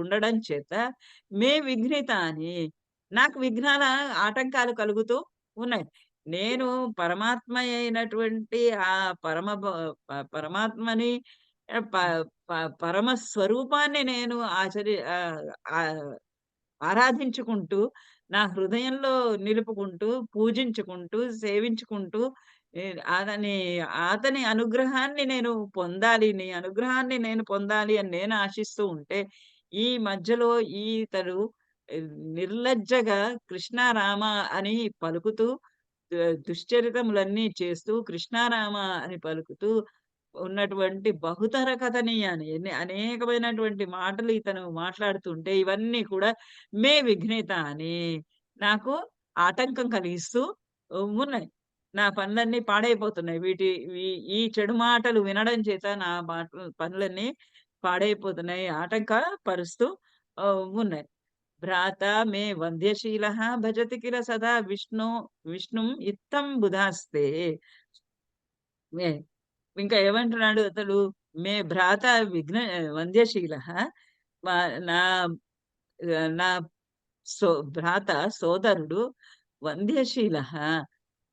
ఉండడం చేత మే విఘ్నితాని, నాకు విఘ్నాల ఆటంకాలు కలుగుతూ ఉన్నాయి. నేను పరమాత్మ అయినటువంటి ఆ పరమాత్మని పరమ స్వరూపాన్ని నేను ఆరాధించుకుంటూ, నా హృదయంలో నిలుపుకుంటూ, పూజించుకుంటూ, సేవించుకుంటూ అతని అనుగ్రహాన్ని నేను పొందాలి, నీ అనుగ్రహాన్ని నేను పొందాలి అని నేను ఆశిస్తూ ఉంటే, ఈ మధ్యలో ఈతడు నిర్లజ్జగా కృష్ణారామ అని పలుకుతూ, దుశ్చరితములన్నీ చేస్తూ కృష్ణారామ అని పలుకుతూ ఉన్నటువంటి బహుతర కథనీయాన్ని అనేకమైనటువంటి మాటలు ఇతను మాట్లాడుతుంటే ఇవన్నీ కూడా మే విఘ్నేత అని నాకు ఆటంకం కలిగిస్తూ ఉన్నాయి. నా పనులన్నీ పాడైపోతున్నాయి. ఈ చెడు మాటలు వినడం చేత నా పనులన్నీ పాడైపోతున్నాయి, ఆటంక పరుస్తూ ఉన్నాయి. భ్రాత మే వంద్యశీల భజతి కిల సదా విష్ణుం ఇత్తం బుధాస్తే. ఇంకా ఏమంటున్నాడు అతడు? మే భ్రాత వంద్యశీల, నా నా భ్రాత సోదరుడు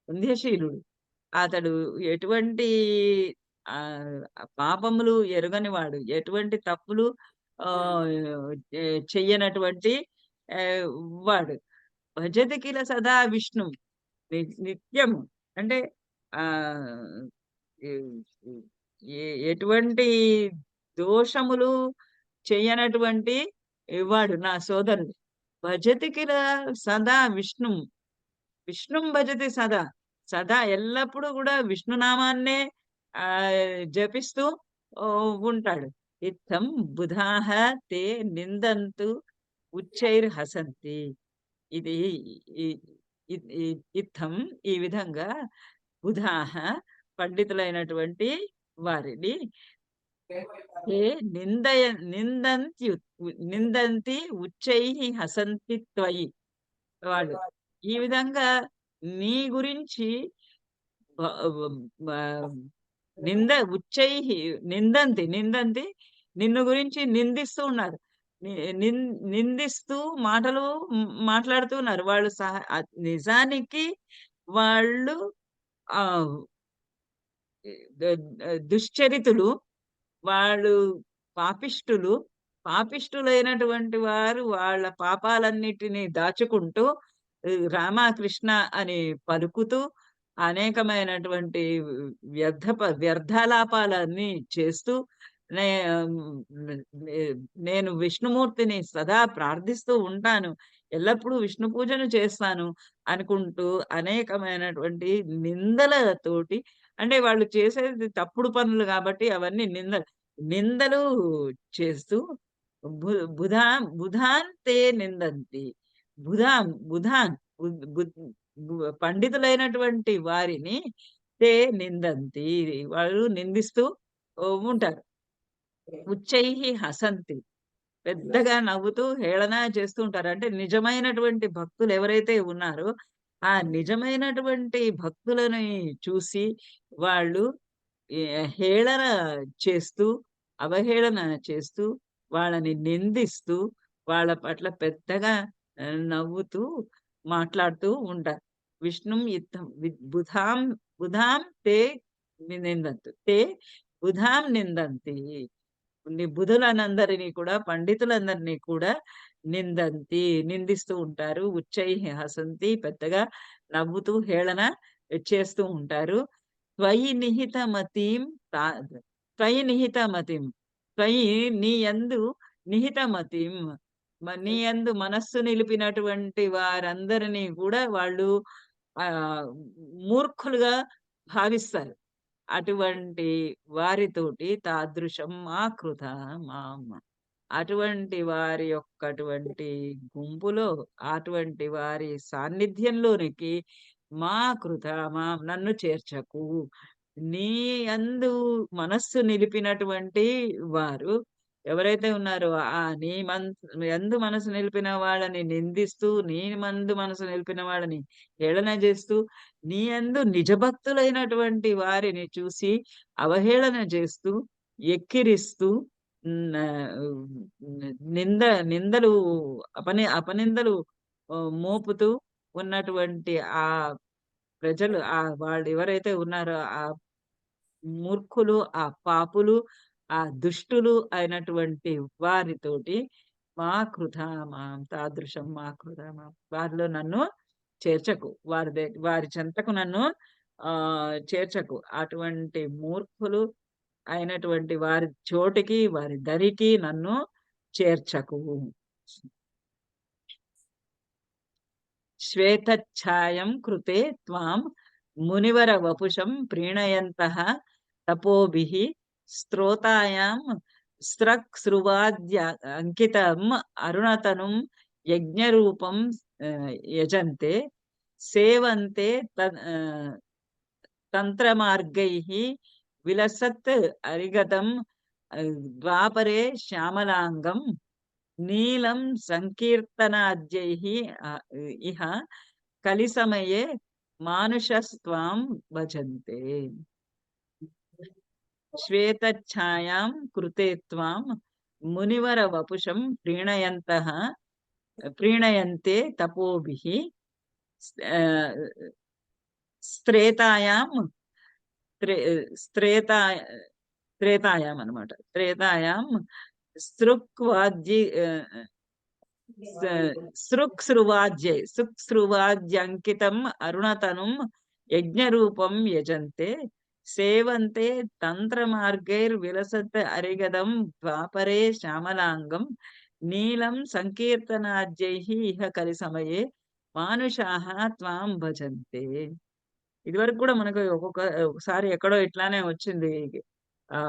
వంద్యశీలుడు. అతడు ఎటువంటి పాపములు ఎరుగనివాడు, ఎటువంటి తప్పులు చెయ్యనటువంటి వాడు. భజతి కిల సదా విష్ణు నిత్యము అంటే ఆ ఎటువంటి దోషములు చెయ్యనటువంటి వాడు నా సోదరుడు. భజతి కిల సదా విష్ణుం భజతి సదా సదా ఎల్లప్పుడూ కూడా విష్ణునామాన్నే జపిస్తూ ఉంటాడు. ఇత్తం బుధాహ తే నిందంతు ఉచ్చైర్హసంతి. ఇది ఇత్తం ఈ విధంగా బుధాహ పండితులైనటువంటి వారిని నిందంతి ఉచ్చై హసంతి త్వయి. వాళ్ళు ఈ విధంగా నీ గురించి ఉచ్చై నిందంతి నిన్ను గురించి నిందిస్తూ ఉన్నారు. నిందిస్తూ మాట్లాడుతూ ఉన్నారు. వాళ్ళు నిజానికి వాళ్ళు ఆ దుశ్చరితులు, వాళ్ళు పాపిష్టులైనటువంటి వారు వాళ్ళ పాపాలన్నిటినీ దాచుకుంటూ రామకృష్ణ అని పలుకుతూ అనేకమైనటువంటి వ్యర్థాలాపాలన్నీ చేస్తూ నేను విష్ణుమూర్తిని సదా ప్రార్థిస్తూ ఉంటాను, ఎల్లప్పుడూ విష్ణు పూజను చేస్తాను అనుకుంటూ అనేకమైనటువంటి నిందలతోటి, అంటే వాళ్ళు చేసేది తప్పుడు పనులు కాబట్టి అవన్నీ నిందలు చేస్తూ బుధాన్ తే నిందంతి. బుధాన్ పండితులైనటువంటి వారిని తే నిందంతి వాళ్ళు నిందిస్తూ ఉంటారు. ఉచ్చైహి హసంతి పెద్దగా నవ్వుతూ హేళన చేస్తూ ఉంటారు. అంటే నిజమైనటువంటి భక్తులు ఎవరైతే ఉన్నారో ఆ నిజమైనటువంటి భక్తులని చూసి వాళ్ళు హేళన చేస్తూ, అవహేళన చేస్తూ, వాళ్ళని నిందిస్తూ, వాళ్ళ పట్ల పెద్దగా నవ్వుతూ మాట్లాడుతూ ఉంటారు. విష్ణుం ఇత్తం బుధాం తే నిందంతు తే బుధాం నిందంతి. బుధులనందరినీ కూడా పండితులందరినీ కూడా నిందిస్తూ ఉంటారు. ఉచ్చై హసంతి పెద్దగా నవ్వుతూ హేళన చేస్తూ ఉంటారు. త్వయి నిహిత మతిం త్వయి నిహిత మతిం త్వయి నీ యందు నిహిత మతిం నీ యందు మనస్సు నిలిపినటువంటి వారందరినీ కూడా వాళ్ళు మూర్ఖులుగా భావిస్తారు. అటువంటి వారితోటి తాదృశం ఆకృత మామ. అటువంటి వారి యొక్కటువంటి గుంపులో, అటువంటి వారి సాన్నిధ్యంలోనికి మా కృత నన్ను చేర్చకు. నీ యందు మనస్సు నిలిపినటువంటి వారు ఎవరైతే ఉన్నారో నీ యందు మనసు నిలిపిన వాళ్ళని నిందిస్తూ, నీ మందు మనసు నిలిపిన వాళ్ళని హేళన చేస్తూ, నీ యందు నిజభక్తులైనటువంటి వారిని చూసి అవహేళన చేస్తూ, ఎక్కిరిస్తూ, నిందలు అపనిందలు మోపుతూ ఉన్నటువంటి ఆ ప్రజలు వాళ్ళు ఎవరైతే ఉన్నారో ఆ మూర్ఖులు, ఆ పాపులు, ఆ దుష్టులు అయినటువంటి వారితోటి మా కృత మాం తాదృశం మా కృత మాం వారిలో నన్ను చేర్చకు, వారి చెంతకు నన్ను చేర్చకు. అటువంటి మూర్ఖులు అయినటువంటి వారి చోటికి, వారి దరికి నన్ను చేర్చకు. శ్వేతఛాయం కృతే త్వాం మునివర వపుషం ప్రీణయంతః తపోభిః స్తోతాయాం స్రక్స్రువాద్య అంకితం అరుణతనుం యజ్ఞరూపం యజంతే సేవంతే తంత్రమార్గైః విలసత్ అరిగతం ద్వాపరే శ్యామలాంగం నీలం సంకీర్తనాద్యైః ఇహ కలిసమయే మానుషస్త్వాం భజంతే. శ్వేతఛాయాం కృతే త్వాం మునివర వపుషం ప్రీణయంతే తపోభిః త్రేతాయాం అన్నమాట. త్రేతాయాం సృక్స్రువాద్యంకితం అరుణతనుం యజ్ఞరూపం యజంతే సేవంతే తంత్రమార్గైర్విలసత్ అరిగదం ద్వాపరే శ్యామలాంగం నీలం సంకీర్తనాద్యైః ఇహ కలి సమయే మానుషాః త్వాం భజంతే. ఇదివరకు కూడా మనకు ఒకసారి ఎక్కడో ఇట్లానే వచ్చింది. ఆ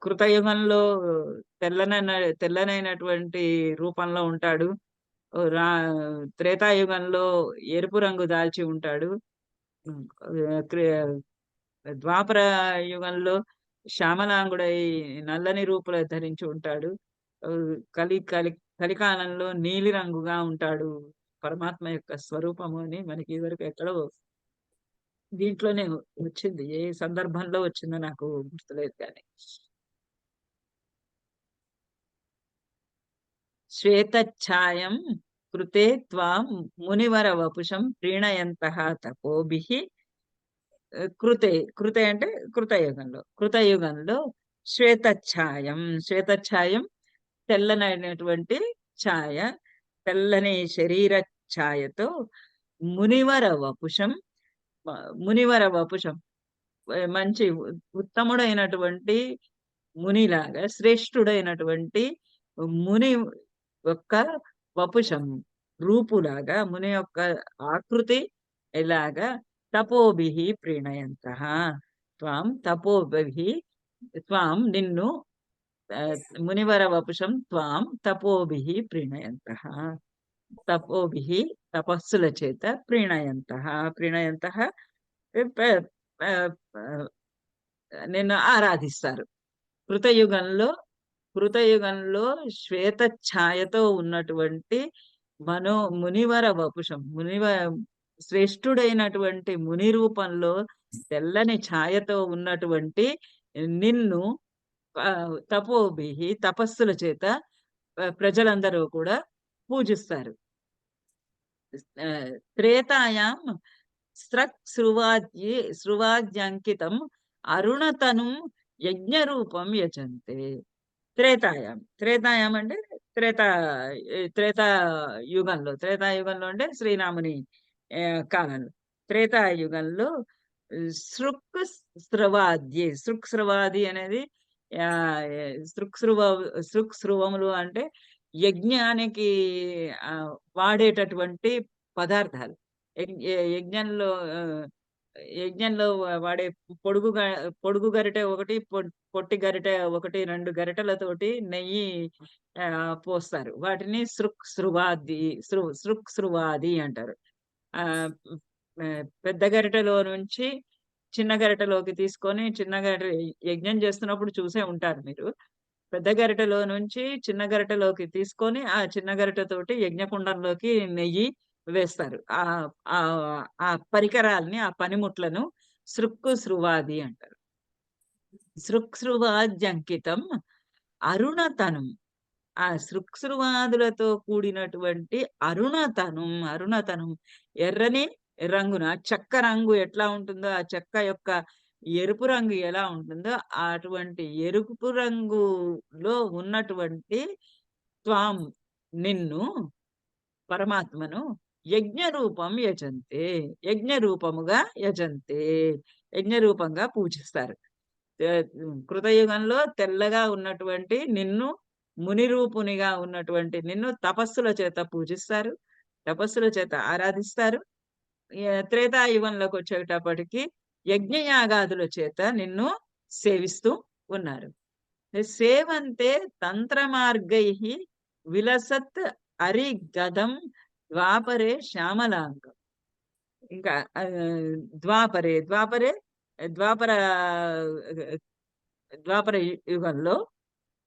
కృతయుగంలో తెల్లనైనటువంటి రూపంలో ఉంటాడు. రా త్రేతాయుగంలో ఎరుపు రంగు దాల్చి ఉంటాడు. హ్మ్. ద్వాపర యుగంలో శ్యామలాంగుడై నల్లని రూపులు ధరించి ఉంటాడు. ఆహ్, కలి కలి కలికాలంలో నీలి రంగుగా ఉంటాడు. పరమాత్మ యొక్క స్వరూపము అని మనకి ఇదివరకు ఎక్కడో దీంట్లోనే వచ్చింది. ఏ సందర్భంలో వచ్చిందో నాకు గుర్తులేదు కానీ. శ్వేతఛాయం కృతే త్వాం మునివర వపుషం ప్రీణయంతః తపోభిః. కృతే అంటే కృతయుగంలో శ్వేతఛాయం తెల్లనైనటువంటి ఛాయ, తెల్లని శరీర ఛాయతో మునివర వపుషం మునివర వపుషం మంచి ఉత్తముడైనటువంటి మునిలాగా, శ్రేష్ఠుడైనటువంటి ముని యొక్క వపుషం రూపులాగా, ముని యొక్క ఆకృతి ఎలాగా తపోభిః ప్రీణయంతః త్వాం తపోభిః త్వాం నిన్ను మునివర వపుషం త్వాం తపోభిః ప్రీణయంతః తపోభిః తపస్సుల చేత ప్రీణయంతః నిన్ను ఆరాధిస్తారు. కృతయుగంలో శ్వేత ఛాయతో ఉన్నటువంటి మునివర వపుషం శ్రేష్ఠుడైనటువంటి ముని రూపంలో తెల్లని ఛాయతో ఉన్నటువంటి నిన్ను తపోభిః తపస్సుల చేత ప్రజలందరూ కూడా పూజిస్తారు. త్రేతాయాం స్రక్స్రువాద్యంకితం అరుణతనుం యజ్ఞరూపం యజంతే. త్రేతాయాం అంటే త్రేతాయుగంలో అంటే శ్రీరాముని కాలంలో, త్రేతాయుగంలో సృక్స్రవాది అనేది సృక్స్రువములు అంటే యజ్ఞానికి వాడేటటువంటి పదార్థాలు. యజ్ఞంలో వాడే పొడుగు గరిటె ఒకటి, పొట్టి గరిటె ఒకటి, 2 గరిటెలతోటి నెయ్యి పోస్తారు. వాటిని సృక్స్రువాది అంటారు. పెద్ద గరిటెలో నుంచి చిన్న గరిటెలోకి తీసుకొని, చిన్న గరిటె యజ్ఞం చేస్తున్నప్పుడు చూసే ఉంటారు మీరు. పెద్ద గరిటెలో నుంచి చిన్న గరిటెలోకి తీసుకొని ఆ చిన్న గరిటెతోటి యజ్ఞకుండంలోకి నెయ్యి వేస్తారు. ఆ పరికరాల్ని, ఆ పనిముట్లను సృక్స్రువాది అంటారు. సృక్స్రువాద్యంకితం అరుణతనం. ఆ సృక్స్రువాదులతో కూడినటువంటి అరుణతనం ఎర్రని రంగున, చెక్క రంగు ఎట్లా ఉంటుందో, ఆ చెక్క యొక్క ఎరుపు రంగు ఎలా ఉంటుందో అటువంటి ఎరుపు రంగులో ఉన్నటువంటి త్వాం నిన్ను, పరమాత్మను యజ్ఞరూపం యజంతే, యజ్ఞరూపంగా పూజిస్తారు. కృతయుగంలో తెల్లగా ఉన్నటువంటి నిన్ను, ముని రూపునిగా ఉన్నటువంటి నిన్ను తపస్సుల చేత పూజిస్తారు, తపస్సుల చేత ఆరాధిస్తారు. త్రేతాయుగంలోకి వచ్చేటప్పటికి యజ్ఞయాగాదుల చేత నిన్ను సేవిస్తూ ఉన్నారు. సేవంతే తంత్రమార్గైః విలసత్ అరి గదం ద్వాపరే శ్యామలాంగం. ఇంకా ద్వాపర యుగంలో,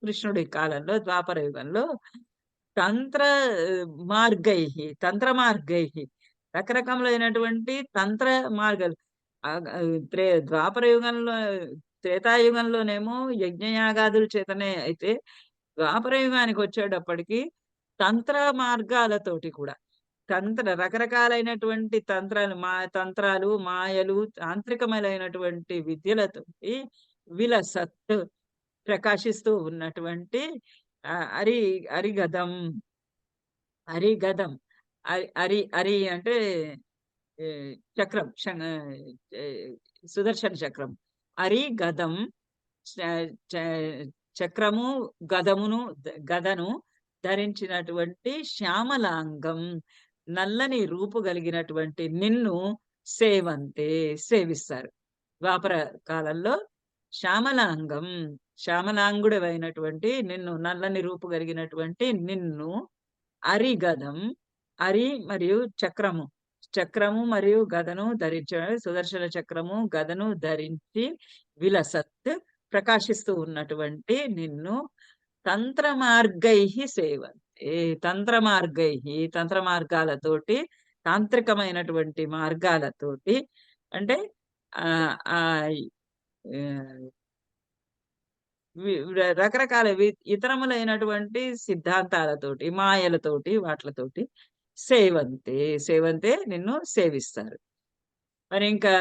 కృష్ణుడి కాలంలో, ద్వాపర యుగంలో తంత్రమార్గైః రకరకములైనటువంటి తంత్ర మార్గాలు. ద్వాపర యుగంలో, త్రేతాయుగంలోనేమో యజ్ఞయాగాదుల చేతనే అయితే, ద్వాపర యుగానికి వచ్చేటప్పటికి తంత్ర మార్గాలతోటి కూడా, రకరకాలైనటువంటి తంత్రాలు, మాయలు, తాంత్రికమైనటువంటి విద్యలతోటి విలసత్ ప్రకాశిస్తూ ఉన్నటువంటి అరి అరిగదం అరిగదం అరి అంటే చక్రం సుదర్శన చక్రం. అరిగదం చక్రము గదను ధరించినటువంటి శ్యామలాంగం, నల్లని రూపు కలిగినటువంటి నిన్ను సేవంతే సేవిస్తారు. ద్వాపర కాలంలో శ్యామలాంగం, శ్యామలాంగుడమైనటువంటి నిన్ను, నల్లని రూపు కలిగినటువంటి నిన్ను అరిగదం, అరి మరియు చక్రము మరియు గదను ధరించాడు. సుదర్శన చక్రము గదను ధరించి విలసత్ ప్రకాశిస్తూ ఉన్నటువంటి నిన్ను తంత్ర మార్గై సేవంతే, తంత్ర మార్గాలతోటి, తాంత్రికమైనటువంటి మార్గాలతోటి, అంటే ఆ రకరకాల ఇతరములైనటువంటి సిద్ధాంతాలతోటి, మాయలతోటి, వాట్లతోటి సేవంతే నిన్ను సేవిస్తారు. మరి ఇంకా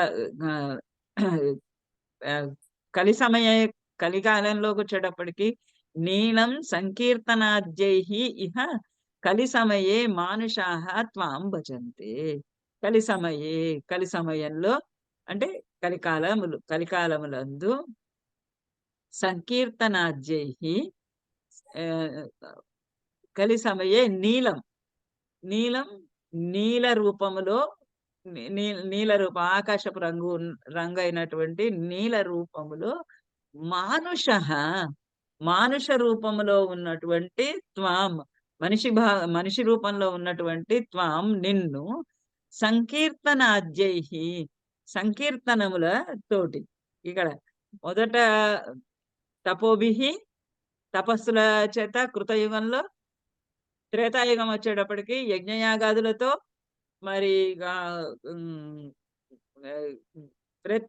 కలికాలంలోకి వచ్చేటప్పటికి నీలం సంకీర్తనాద్యై ఇహ కలి సమయే మానుషాః త్వాం భజంతే. కలి సమయంలో అంటే కలికాలములందు సంకీర్తనాద్యై కలి సమయే నీల రూపములో నీల రూపం, ఆకాశపు రంగు అయినటువంటి నీల రూపములో మానుష రూపములో ఉన్నటువంటి త్వాం, మనిషి రూపంలో ఉన్నటువంటి త్వాం నిన్ను సంకీర్తనాద్యై సంకీర్తనముల తోటి. ఇక్కడ మొదట తపోభిహి తపస్సుల చేత కృతయుగంలో, త్రేతాయుగం వచ్చేటప్పటికి యజ్ఞయాగాదులతో, మరి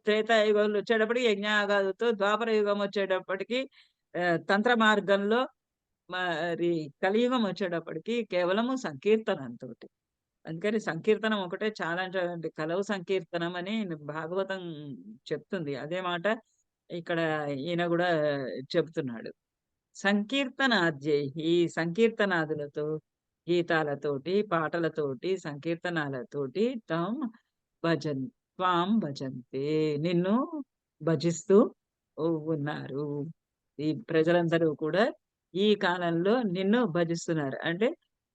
త్రేతాయుగంలో వచ్చేటప్పటికి యజ్ఞయాగాదులతో, ద్వాపర యుగం వచ్చేటప్పటికి తంత్ర మార్గంలో, మరి కలియుగం వచ్చేటప్పటికి కేవలము సంకీర్తనంతో. అందుకని సంకీర్తనం ఒకటే చాలా, కలవు సంకీర్తనం అని భాగవతం చెప్తుంది. అదే మాట ఇక్కడ ఈయన కూడా చెప్తున్నాడు. సంకీర్తనాద్యై, ఈ సంకీర్తనాదులతో, గీతాలతోటి, పాటలతోటి, సంకీర్తనాలతోటి త్వాం భజంతే నిన్ను భజిస్తూ ఉన్నారు. ఈ ప్రజలందరూ కూడా ఈ కాలంలో నిన్ను భజిస్తున్నారు. అంటే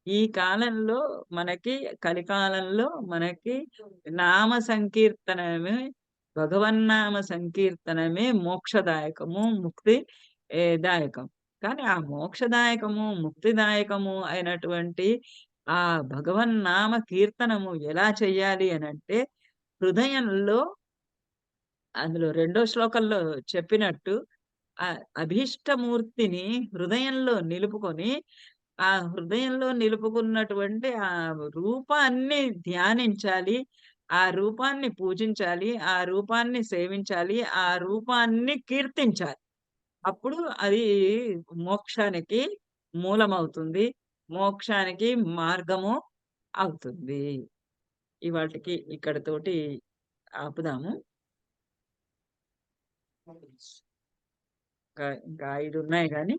ఈ కాలంలో మనకి, కలికాలంలో మనకి నామ సంకీర్తనమే, భగవన్నామ సంకీర్తనమే మోక్షదాయకము, ముక్తి దాయకం. కానీ ఆ మోక్షదాయకము, ముక్తిదాయకము అయినటువంటి ఆ భగవన్నామ కీర్తనము ఎలా చెయ్యాలి అనంటే, హృదయంలో, అందులో 2వ శ్లోకంలో చెప్పినట్టు ఆ అభీష్టమూర్తిని హృదయంలో నిలుపుకొని, ఆ హృదయంలో నిలుపుకున్నటువంటి ఆ రూపాన్ని ధ్యానించాలి, ఆ రూపాన్ని పూజించాలి, ఆ రూపాన్ని సేవించాలి, ఆ రూపాన్ని కీర్తించాలి. అప్పుడు అది మోక్షానికి మూలమవుతుంది, మోక్షానికి మార్గము అవుతుంది. ఇవాటికి ఇక్కడతోటి ఆపుదాము. ఇంకా 5 ఉన్నాయి కానీ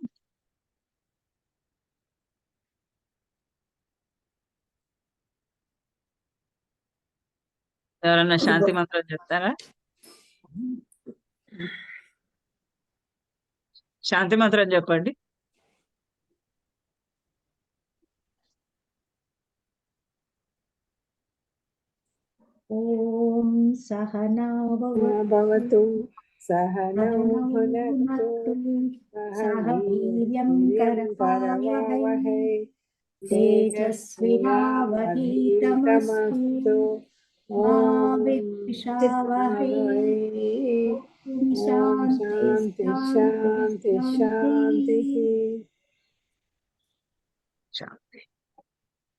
ఎవరన్నా శాంతి మంత్రం చెప్తారా? శాంతి మంత్రం చెప్పండి. ఓం సహనా భవతు సహనౌ భునక్తు సహ వీర్యం కరవావహై తేజస్వినావధీతమస్తు మా విద్విషావహై. శాంతి శాంతి శాంతి.